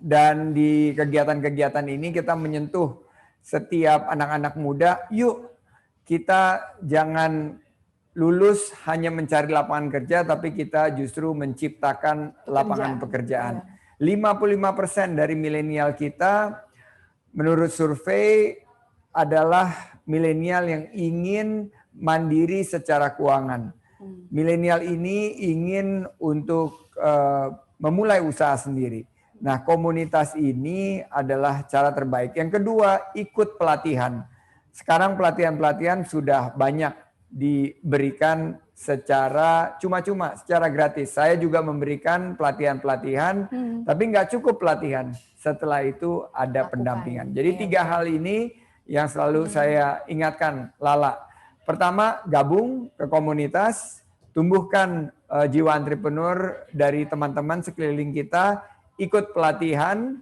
dan di kegiatan-kegiatan ini kita menyentuh setiap anak-anak muda, yuk kita jangan lulus hanya mencari lapangan kerja, tapi kita justru menciptakan lapangan pekerjaan. 55% dari milenial kita menurut survei adalah milenial yang ingin mandiri secara keuangan. Milenial ini ingin untuk memulai usaha sendiri. Nah, komunitas ini adalah cara terbaik. Yang kedua, ikut pelatihan. Sekarang pelatihan-pelatihan sudah banyak diberikan secara cuma-cuma, secara gratis. Saya juga memberikan pelatihan-pelatihan, tapi nggak cukup pelatihan. Setelah itu ada pendampingan. Jadi 3 hal ini yang selalu saya ingatkan, Lala. Pertama, gabung ke komunitas, tumbuhkan jiwa entrepreneur dari teman-teman sekeliling kita, ikut pelatihan,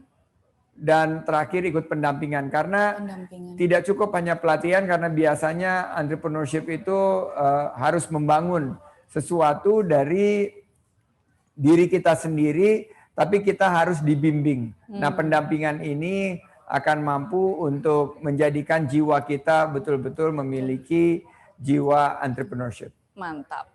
dan terakhir ikut pendampingan. Karena tidak cukup hanya pelatihan, karena biasanya entrepreneurship itu harus membangun sesuatu dari diri kita sendiri, tapi kita harus dibimbing. Nah, pendampingan ini akan mampu untuk menjadikan jiwa kita betul-betul memiliki jiwa entrepreneurship. Mantap.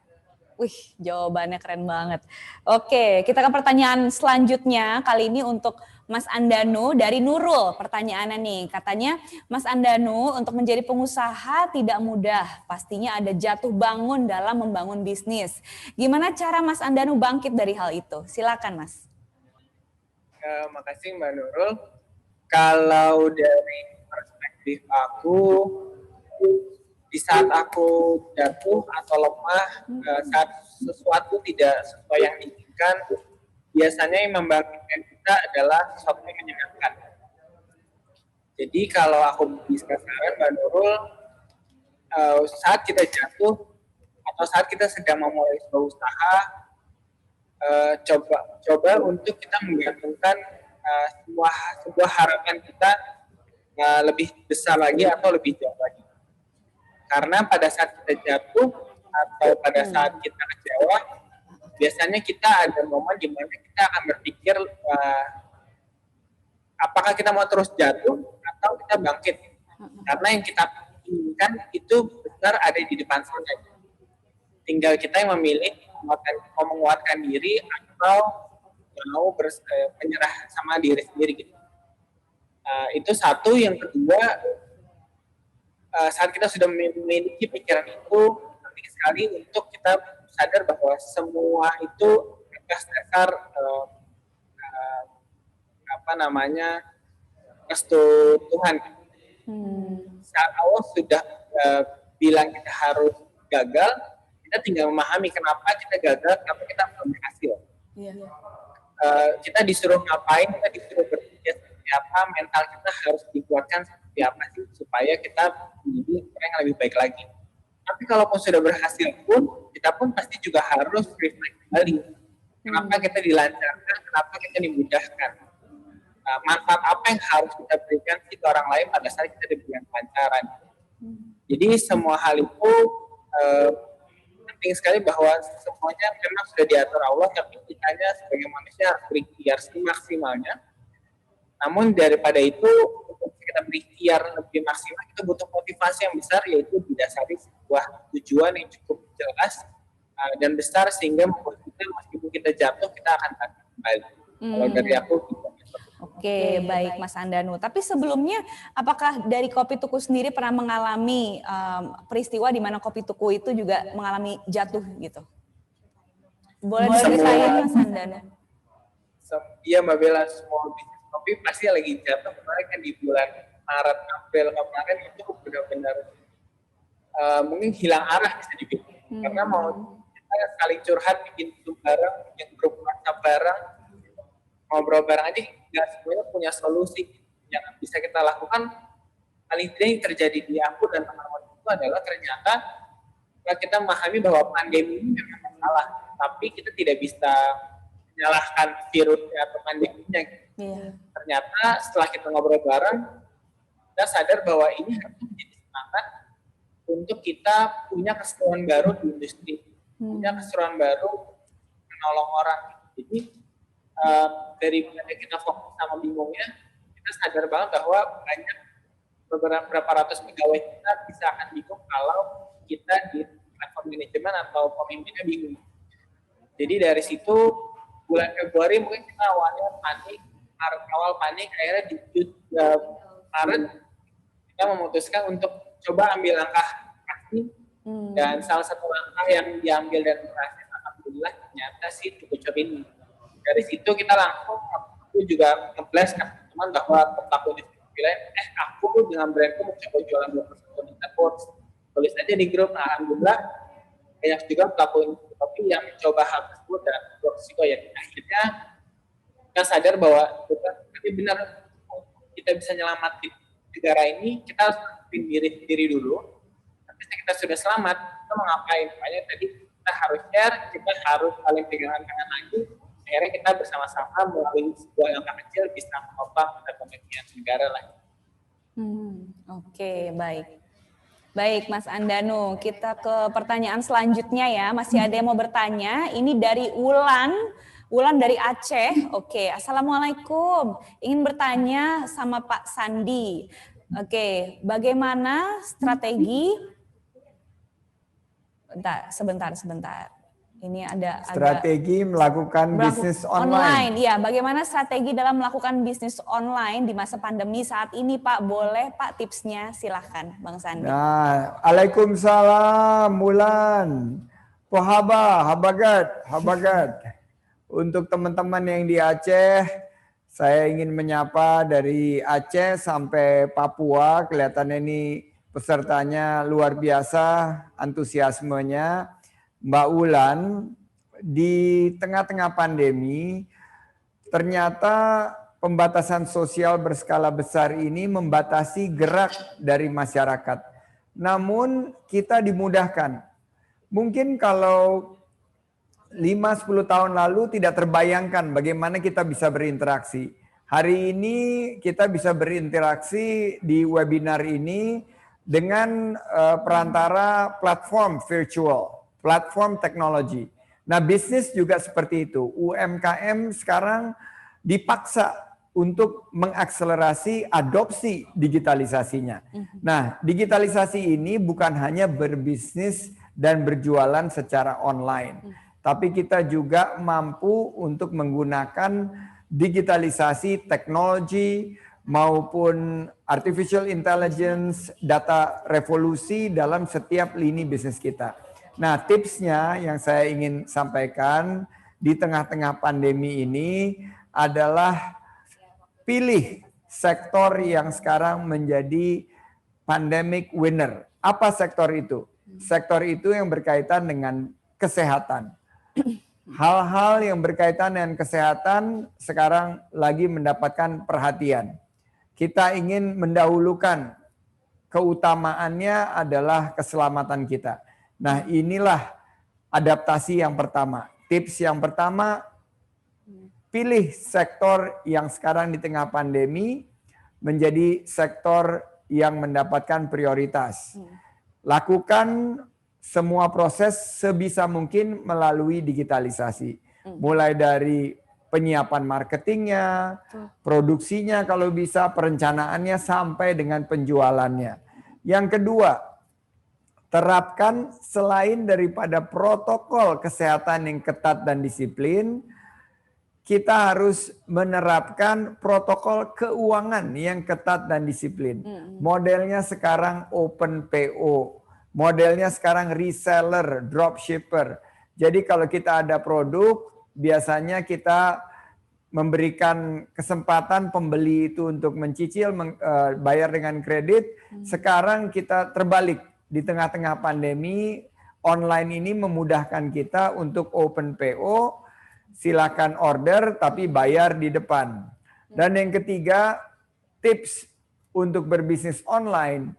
Wih, jawabannya keren banget. Oke, kita ke pertanyaan selanjutnya. Kali ini untuk Mas Andanu dari Nurul. Pertanyaannya nih, katanya Mas Andanu untuk menjadi pengusaha tidak mudah. Pastinya ada jatuh bangun dalam membangun bisnis. Gimana cara Mas Andanu bangkit dari hal itu? Silakan Mas. Makasih Mbak Nurul. Kalau dari perspektif aku, di saat aku jatuh atau lemah, saat sesuatu tidak sesuai yang diinginkan, biasanya yang membangkitkan kita adalah sesuatu yang menyenangkan. Jadi kalau aku bisa saran Mbak Nurul, saat kita jatuh atau saat kita sedang memulai sebuah usaha, coba untuk kita menggantungkan sebuah harapan kita lebih besar lagi atau lebih jauh lagi. Karena pada saat kita jatuh atau pada saat kita kecewa, biasanya kita ada momen di mana kita akan berpikir apakah kita mau terus jatuh atau kita bangkit. Karena yang kita inginkan itu benar ada di depan sana. Tinggal kita yang memilih mau menguatkan diri atau mau menyerah sama diri sendiri gitu. Itu satu. Yang kedua, saat kita sudah memiliki pikiran itu, penting sekali untuk kita sadar bahwa semua itu atas dasar restu Tuhan. Saat Allah sudah bilang kita harus gagal, kita tinggal memahami kenapa kita gagal, kenapa kita belum berhasil. Kita disuruh ngapain, kita disuruh berpikir seperti apa, mental kita harus dikuatkan seperti apa sih supaya kita menjadi orang yang lebih baik lagi. Tapi kalaupun sudah berhasil pun, kita pun pasti juga harus reflect kembali. Kenapa kita dilancarkan, kenapa kita dimudahkan. Manfaat apa yang harus kita berikan ke orang lain pada saat kita diberikan kelancaran. Jadi semua hal itu penting sekali bahwa semuanya memang sudah diatur Allah, tapi kita sebagai manusia harus berikhtiar semaksimalnya. Namun daripada itu, untuk kita berikhtiar lebih maksimal, itu butuh motivasi yang besar, yaitu didasari sebuah tujuan yang cukup jelas dan besar, sehingga membuat kita meskipun kita jatuh, kita akan bangkit kembali. Kalau dari aku, gitu. Oke, baik Mas Andanu. Tapi sebelumnya, apakah dari Kopi Tuku sendiri pernah mengalami peristiwa di mana Kopi Tuku itu juga mengalami jatuh gitu? Boleh diceritain Mas Andanu? Iya Mbak Bella, semua bisnis kopi pasti lagi jatuh. Kemarin kan di bulan Maret, April kemarin itu benar-benar mungkin hilang arah bisa dibilang. Karena mau kita saling curhat, bikin Zoom bareng, bikin grup WhatsApp bareng, ngobrol bareng aja, nggak semuanya punya solusi. Yang bisa kita lakukan, paling tidak yang terjadi di aku dan teman-teman itu adalah ternyata kita memahami bahwa pandemi ini memang masalah, tapi kita tidak bisa menyalahkan virusnya atau pandeminya. Ternyata setelah kita ngobrol bareng, kita sadar bahwa ini harus menjadi semangat untuk kita punya keseruan baru di industri, punya keseruan baru menolong orang. Jadi daripada kita fokus sama bingungnya, kita sadar banget bahwa banyak beberapa ratus pegawai kita bisa akan bingung kalau kita di platform manajemen atau pemimpinnya bingung. Jadi dari situ bulan Februari mungkin kita awalnya panik, awal panik, akhirnya di Maret kita memutuskan untuk coba ambil langkah pasti, dan salah satu langkah yang diambil dan berhasil alhamdulillah ternyata sih cukup ini. Dari situ kita langsung, aku juga nge-blast ke teman bahwa pelaku industri lain, aku dengan brandku mau coba jualan 20% minta quotes, tulis aja di grup. Nah, alhamdulillah banyak juga pelaku industri kopi yang mencoba hal tersebut dan beresiko ya. Akhirnya kita sadar bahwa tapi benar kita bisa nyelamatin negara ini, kita harus diri dulu. Tapi kita sudah selamat, kita mau ngapain? Makanya tadi kita harus share, kita harus saling pegangan tangan lagi. Akhirnya kita bersama-sama melalui sebuah langkah kecil bisa menopang perekonomian negara lagi. Oke, baik. Baik Mas Andanu, kita ke pertanyaan selanjutnya ya. Masih ada yang mau bertanya. Ini dari Wulan dari Aceh. Oke, Assalamualaikum. Ingin bertanya sama Pak Sandi. Oke, bagaimana strategi? Sebentar. Ini ada strategi melakukan bisnis online. Ya, bagaimana strategi dalam melakukan bisnis online di masa pandemi saat ini, Pak? Boleh, Pak, tipsnya? Silahkan, Bang Sandi. Nah, Waalaikumsalam, Mulan. Habagat. Untuk teman-teman yang di Aceh, saya ingin menyapa dari Aceh sampai Papua. Kelihatannya ini pesertanya luar biasa, antusiasmenya. Mbak Ulan, di tengah-tengah pandemi, ternyata pembatasan sosial berskala besar ini membatasi gerak dari masyarakat. Namun kita dimudahkan. Mungkin kalau 5-10 tahun lalu tidak terbayangkan bagaimana kita bisa berinteraksi. Hari ini kita bisa berinteraksi di webinar ini dengan perantara platform virtual. Platform teknologi. Nah, bisnis juga seperti itu. UMKM sekarang dipaksa untuk mengakselerasi adopsi digitalisasinya. Nah, digitalisasi ini bukan hanya berbisnis dan berjualan secara online, tapi kita juga mampu untuk menggunakan digitalisasi teknologi maupun artificial intelligence, data revolusi dalam setiap lini bisnis kita. Nah, tipsnya yang saya ingin sampaikan di tengah-tengah pandemi ini adalah pilih sektor yang sekarang menjadi pandemic winner. Apa sektor itu? Sektor itu yang berkaitan dengan kesehatan. Hal-hal yang berkaitan dengan kesehatan sekarang lagi mendapatkan perhatian. Kita ingin mendahulukan, keutamaannya adalah keselamatan kita. Nah, inilah adaptasi yang pertama. Tips yang pertama, pilih sektor yang sekarang di tengah pandemi menjadi sektor yang mendapatkan prioritas. Lakukan semua proses sebisa mungkin melalui digitalisasi. Mulai dari penyiapan marketingnya, produksinya kalau bisa, perencanaannya sampai dengan penjualannya. Yang kedua, terapkan selain daripada protokol kesehatan yang ketat dan disiplin, kita harus menerapkan protokol keuangan yang ketat dan disiplin. Modelnya sekarang open PO, modelnya sekarang reseller, dropshipper. Jadi kalau kita ada produk, biasanya kita memberikan kesempatan pembeli itu untuk mencicil, bayar dengan kredit. Sekarang kita terbalik, di tengah-tengah pandemi, online ini memudahkan kita untuk open PO, silakan order tapi bayar di depan. Dan yang ketiga, tips untuk berbisnis online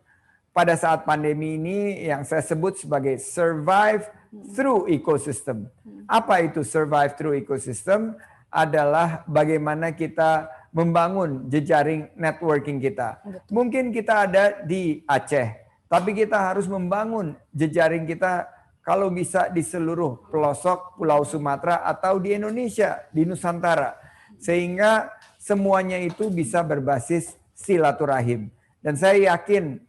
pada saat pandemi ini yang saya sebut sebagai survive through ecosystem. Apa itu survive through ecosystem? Adalah bagaimana kita membangun jejaring networking kita. Mungkin kita ada di Aceh, tapi kita harus membangun jejaring kita kalau bisa di seluruh pelosok Pulau Sumatera atau di Indonesia, di Nusantara. Sehingga semuanya itu bisa berbasis silaturahim. Dan saya yakin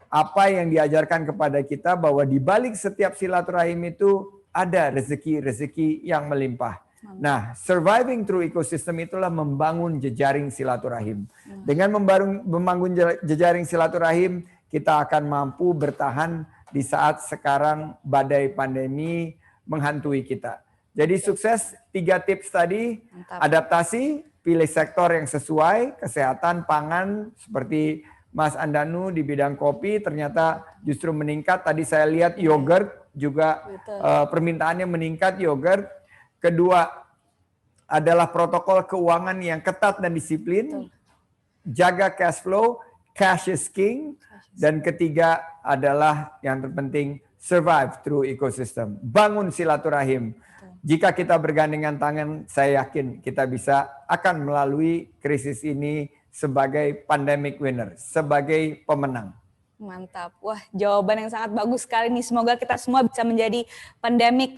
apa yang diajarkan kepada kita bahwa di balik setiap silaturahim itu ada rezeki-rezeki yang melimpah. Nah, surviving through ecosystem itulah membangun jejaring silaturahim. Dengan membangun jejaring silaturahim, kita akan mampu bertahan di saat sekarang badai pandemi menghantui kita. Jadi sukses 3 tips tadi, adaptasi, pilih sektor yang sesuai, kesehatan, pangan, seperti Mas Andanu di bidang kopi ternyata justru meningkat. Tadi saya lihat yogurt juga permintaannya meningkat yogurt. Kedua adalah protokol keuangan yang ketat dan disiplin, jaga cash flow, cash is king. Dan ketiga adalah yang terpenting, survive through ecosystem. Bangun silaturahim. Jika kita bergandengan tangan, saya yakin kita akan melalui krisis ini sebagai pandemic winner, sebagai pemenang. Mantap. Wah, jawaban yang sangat bagus sekali nih. Semoga kita semua bisa menjadi pandemic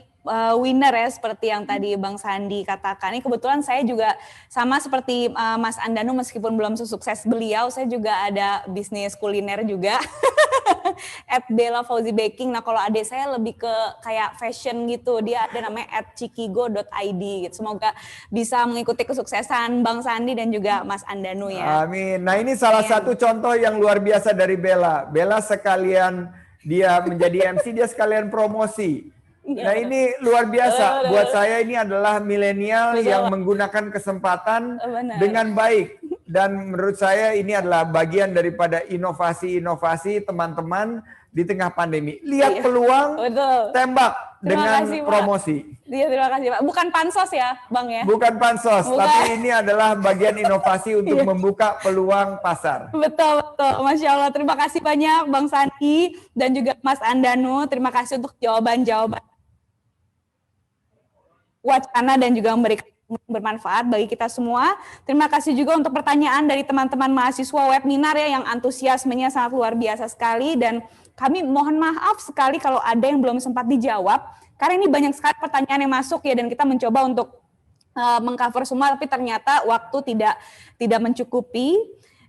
winner ya, seperti yang tadi Bang Sandi katakan. Ini kebetulan saya juga sama seperti Mas Andanu, meskipun belum sesukses beliau, saya juga ada bisnis kuliner juga. At Bella Fauzi Baking. Nah, kalau adik saya lebih ke kayak fashion gitu. Dia ada namanya @cikigo.id gitu. Semoga bisa mengikuti kesuksesan Bang Sandi dan juga Mas Andanu ya. Amin. Nah, ini salah satu contoh yang luar biasa dari Bella. Bella sekalian dia menjadi MC, dia sekalian promosi. Nah, ini luar biasa. Buat saya ini adalah milenial yang menggunakan kesempatan dengan baik. Dan menurut saya ini adalah bagian daripada inovasi-inovasi teman-teman di tengah pandemi. Lihat peluang, tembak dengan promosi. Iya, terima kasih Pak. Bukan pansos ya Bang ya? Bukan pansos, tapi ini adalah bagian inovasi untuk membuka peluang pasar. Betul, betul. Masya Allah. Terima kasih banyak Bang Sandi dan juga Mas Andanu. Terima kasih untuk jawaban-jawaban wacana dan juga memberikan bermanfaat bagi kita semua. Terima kasih juga untuk pertanyaan dari teman-teman mahasiswa webinar ya, yang antusiasmenya sangat luar biasa sekali, dan kami mohon maaf sekali kalau ada yang belum sempat dijawab karena ini banyak sekali pertanyaan yang masuk ya, dan kita mencoba untuk mengcover semua, tapi ternyata waktu tidak mencukupi.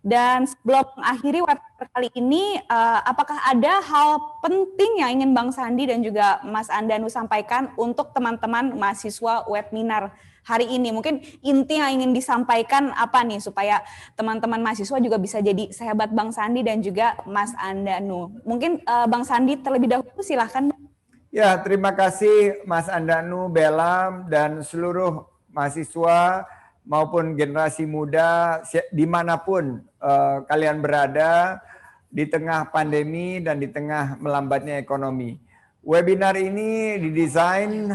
Dan sebelum mengakhiri webinar kali ini, apakah ada hal penting yang ingin Bang Sandi dan juga Mas Andanu sampaikan untuk teman-teman mahasiswa webinar hari ini? Mungkin inti yang ingin disampaikan apa nih supaya teman-teman mahasiswa juga bisa jadi sahabat Bang Sandi dan juga Mas Andanu. Mungkin Bang Sandi terlebih dahulu, silahkan. Ya, terima kasih Mas Andanu, Bella, dan seluruh mahasiswa maupun generasi muda dimanapun kalian berada di tengah pandemi dan di tengah melambatnya ekonomi. Webinar ini didesain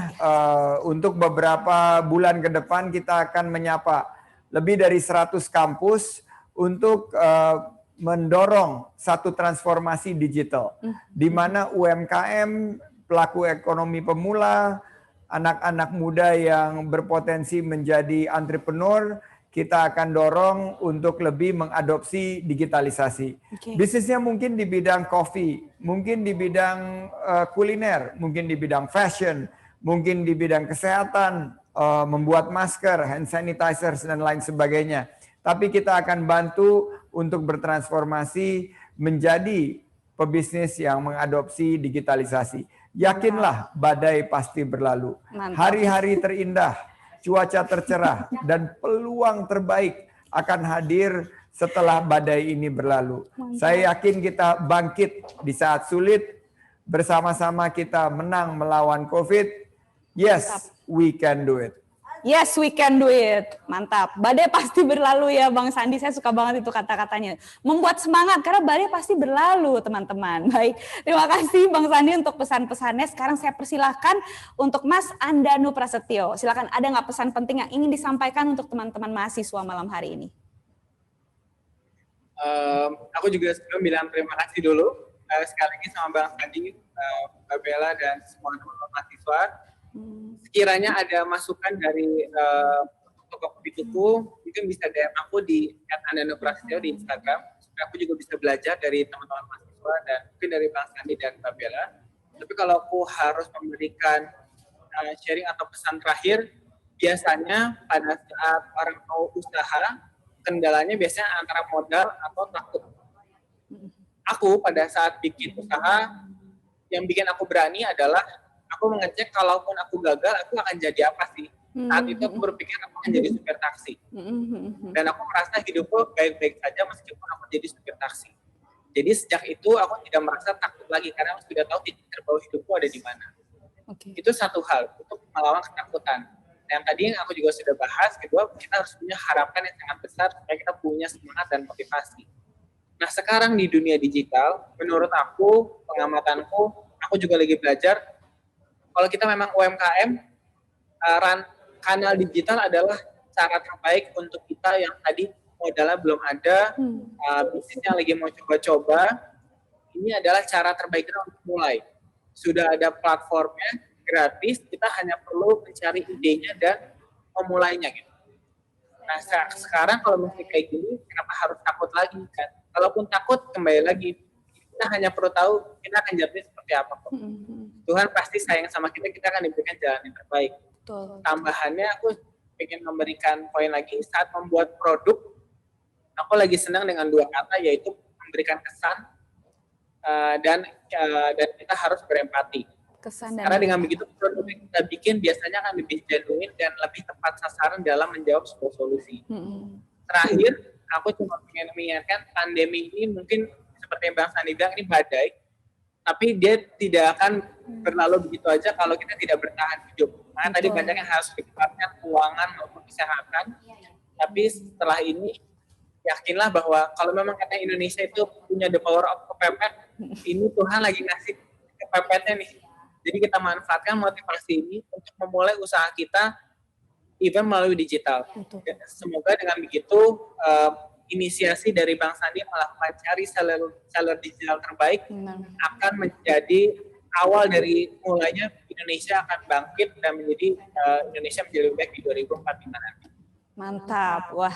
untuk beberapa bulan ke depan kita akan menyapa lebih dari 100 kampus untuk mendorong satu transformasi digital di mana UMKM, pelaku ekonomi pemula, anak-anak muda yang berpotensi menjadi entrepreneur, kita akan dorong untuk lebih mengadopsi digitalisasi. Bisnisnya mungkin di bidang kopi, mungkin di bidang kuliner, mungkin di bidang fashion, mungkin di bidang kesehatan, membuat masker, hand sanitizer, dan lain sebagainya. Tapi kita akan bantu untuk bertransformasi menjadi pebisnis yang mengadopsi digitalisasi. Yakinlah badai pasti berlalu. Hari-hari terindah cuaca tercerah, dan peluang terbaik akan hadir setelah badai ini berlalu. Saya yakin kita bangkit di saat sulit, bersama-sama kita menang melawan COVID. Yes, we can do it. Yes, we can do it. Mantap. Badai pasti berlalu ya Bang Sandi. Saya suka banget itu kata-katanya. Membuat semangat karena badai pasti berlalu, teman-teman. Baik, terima kasih Bang Sandi untuk pesan-pesannya. Sekarang saya persilahkan untuk Mas Andanu Prasetyo. Silakan, ada nggak pesan penting yang ingin disampaikan untuk teman-teman mahasiswa malam hari ini? Aku juga sebelum bilang terima kasih dulu sekali lagi sama Bang Sandi, Mbak Bella, dan semua teman-teman mahasiswa. Sekiranya ada masukan dari toko buku, mungkin bisa DM aku di @andanu_prasetyo di Instagram, supaya aku juga bisa belajar dari teman-teman mahasiswa dan mungkin dari Bang Sandi dan Mbak Bella. Tapi kalau aku harus memberikan sharing atau pesan terakhir, biasanya pada saat orang mau usaha, kendalanya biasanya antara modal atau takut. Aku pada saat bikin usaha, yang bikin aku berani adalah aku mengecek kalaupun aku gagal, aku akan jadi apa sih? Saat itu aku berpikir aku akan jadi supir taksi. Dan aku merasa hidupku baik-baik saja meskipun aku jadi supir taksi. Jadi sejak itu aku tidak merasa takut lagi karena aku sudah tahu titik terbawah hidupku ada di mana. Itu satu hal untuk melawan ketakutan. Yang tadi yang aku juga sudah bahas, kedua kita harus punya harapan yang sangat besar supaya kita punya semangat dan motivasi. Nah sekarang di dunia digital, menurut aku, pengamatanku, aku juga lagi belajar, kalau kita memang UMKM, kanal digital adalah cara terbaik untuk kita yang tadi modalnya belum ada, bisnisnya lagi mau coba-coba, ini adalah cara terbaik kita untuk mulai. Sudah ada platformnya, gratis, kita hanya perlu mencari idenya dan memulainya gitu. Nah sekarang kalau masih kayak gini, kenapa harus takut lagi kan? Kalaupun takut, kembali lagi, kita hanya perlu tahu kita akan jadinya seperti apa kok. Tuhan pasti sayang sama kita, kita akan diberikan jalan yang terbaik. Tambahannya aku ingin memberikan poin lagi, saat membuat produk, aku lagi senang dengan dua kata, yaitu memberikan kesan dan kita harus berempati. Karena dengan begitu produk yang kita bikin biasanya akan lebih genuine dan lebih tepat sasaran dalam menjawab sebuah solusi. Terakhir, aku cuma ingin mengingatkan pandemi ini mungkin seperti yang Bang Sandi bilang, ini badai, tapi dia tidak akan berlalu begitu aja kalau kita tidak bertahan hidup. Karena tadi banyak yang harus dikepatkan, keuangan maupun kesehatan, tapi setelah ini yakinlah bahwa kalau memang kata Indonesia itu punya the power of kepepet, ini Tuhan lagi ngasih kepepetnya nih. Jadi kita manfaatkan motivasi ini untuk memulai usaha kita even melalui digital. Semoga dengan begitu inisiasi dari Bang Sandi melakukan cari seller digital terbaik akan menjadi awal dari mulainya Indonesia akan bangkit dan menjadi Indonesia menjadi lebih baik di 2045 nanti. Mantap. Wah,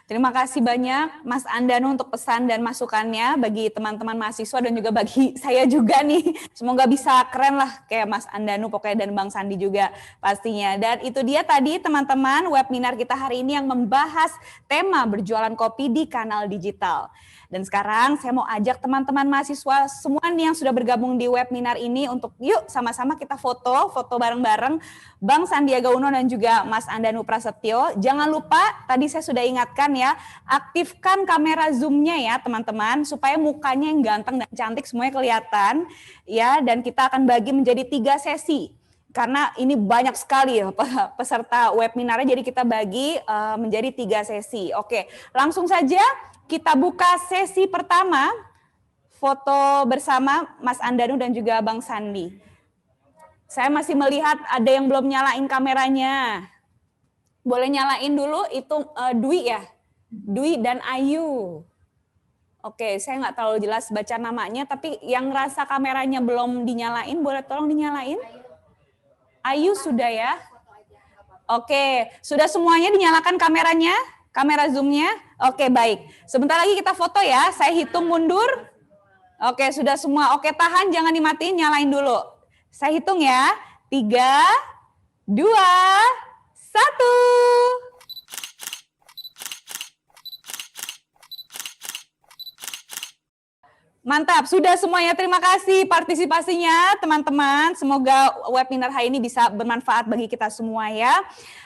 terima kasih banyak Mas Andanu untuk pesan dan masukannya bagi teman-teman mahasiswa dan juga bagi saya juga nih. Semoga bisa keren lah kayak Mas Andanu pokoknya dan Bang Sandi juga pastinya. Dan itu dia tadi teman-teman webinar kita hari ini yang membahas tema berjualan kopi di kanal digital. Dan sekarang saya mau ajak teman-teman mahasiswa semua nih yang sudah bergabung di webinar ini untuk yuk sama-sama kita foto bareng-bareng Bang Sandiaga Uno dan juga Mas Andanu Prasetyo. Jangan lupa tadi saya sudah ingatkan ya, aktifkan kamera zoom-nya ya teman-teman supaya mukanya yang ganteng dan cantik semuanya kelihatan ya, dan kita akan bagi menjadi 3 sesi. Karena ini banyak sekali ya peserta webinarnya, jadi kita bagi menjadi 3 sesi. Oke, langsung saja kita buka sesi pertama, foto bersama Mas Andanu dan juga Bang Sandi. Saya masih melihat ada yang belum nyalain kameranya. Boleh nyalain dulu, itu Dwi ya? Dwi dan Ayu. Oke, saya nggak terlalu jelas baca namanya, tapi yang rasa kameranya belum dinyalain, boleh tolong dinyalain? Ayu sudah ya? Oke, sudah semuanya dinyalakan kameranya? Kamera zoom-nya? Oke, baik. Sebentar lagi kita foto ya, saya hitung mundur. Oke, sudah semua. Oke, tahan, jangan dimatiin, nyalain dulu. Saya hitung ya, 3, 2, 1. Mantap, sudah semuanya. Terima kasih partisipasinya teman-teman. Semoga webinar hari ini bisa bermanfaat bagi kita semua ya.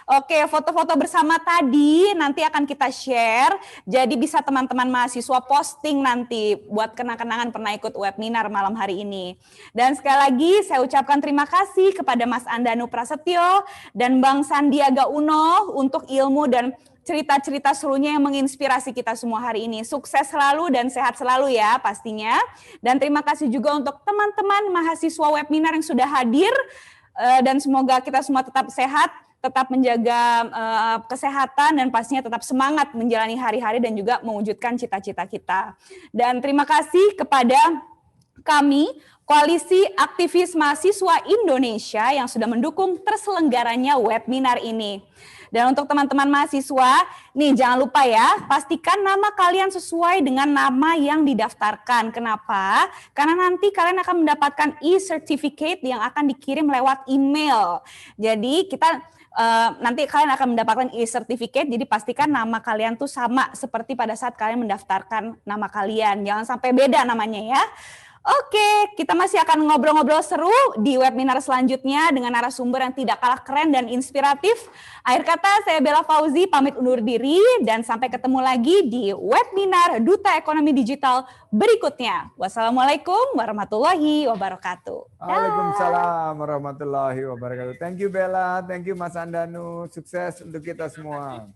Oke, foto-foto bersama tadi nanti akan kita share. Jadi bisa teman-teman mahasiswa posting nanti buat kenang-kenangan pernah ikut webinar malam hari ini. Dan sekali lagi saya ucapkan terima kasih kepada Mas Andanu Prasetyo dan Bang Sandiaga Uno untuk ilmu dan cerita-cerita serunya yang menginspirasi kita semua hari ini. Sukses selalu dan sehat selalu ya pastinya. Dan terima kasih juga untuk teman-teman mahasiswa webinar yang sudah hadir. Dan semoga kita semua tetap sehat, tetap menjaga kesehatan dan pastinya tetap semangat menjalani hari-hari dan juga mewujudkan cita-cita kita. Dan terima kasih kepada kami, Koalisi Aktivis Mahasiswa Indonesia yang sudah mendukung terselenggaranya webinar ini. Dan untuk teman-teman mahasiswa, nih jangan lupa ya, pastikan nama kalian sesuai dengan nama yang didaftarkan. Kenapa? Karena nanti kalian akan mendapatkan e-certificate yang akan dikirim lewat email. Jadi nanti kalian akan mendapatkan e-certificate, jadi pastikan nama kalian tuh sama seperti pada saat kalian mendaftarkan nama kalian. Jangan sampai beda namanya ya. Oke, kita masih akan ngobrol-ngobrol seru di webinar selanjutnya dengan narasumber yang tidak kalah keren dan inspiratif. Akhir kata, saya Bella Fauzi pamit undur diri dan sampai ketemu lagi di webinar Duta Ekonomi Digital berikutnya. Wassalamualaikum warahmatullahi wabarakatuh. Waalaikumsalam warahmatullahi wabarakatuh. Thank you Bella, thank you Mas Andanu. Sukses untuk kita semua.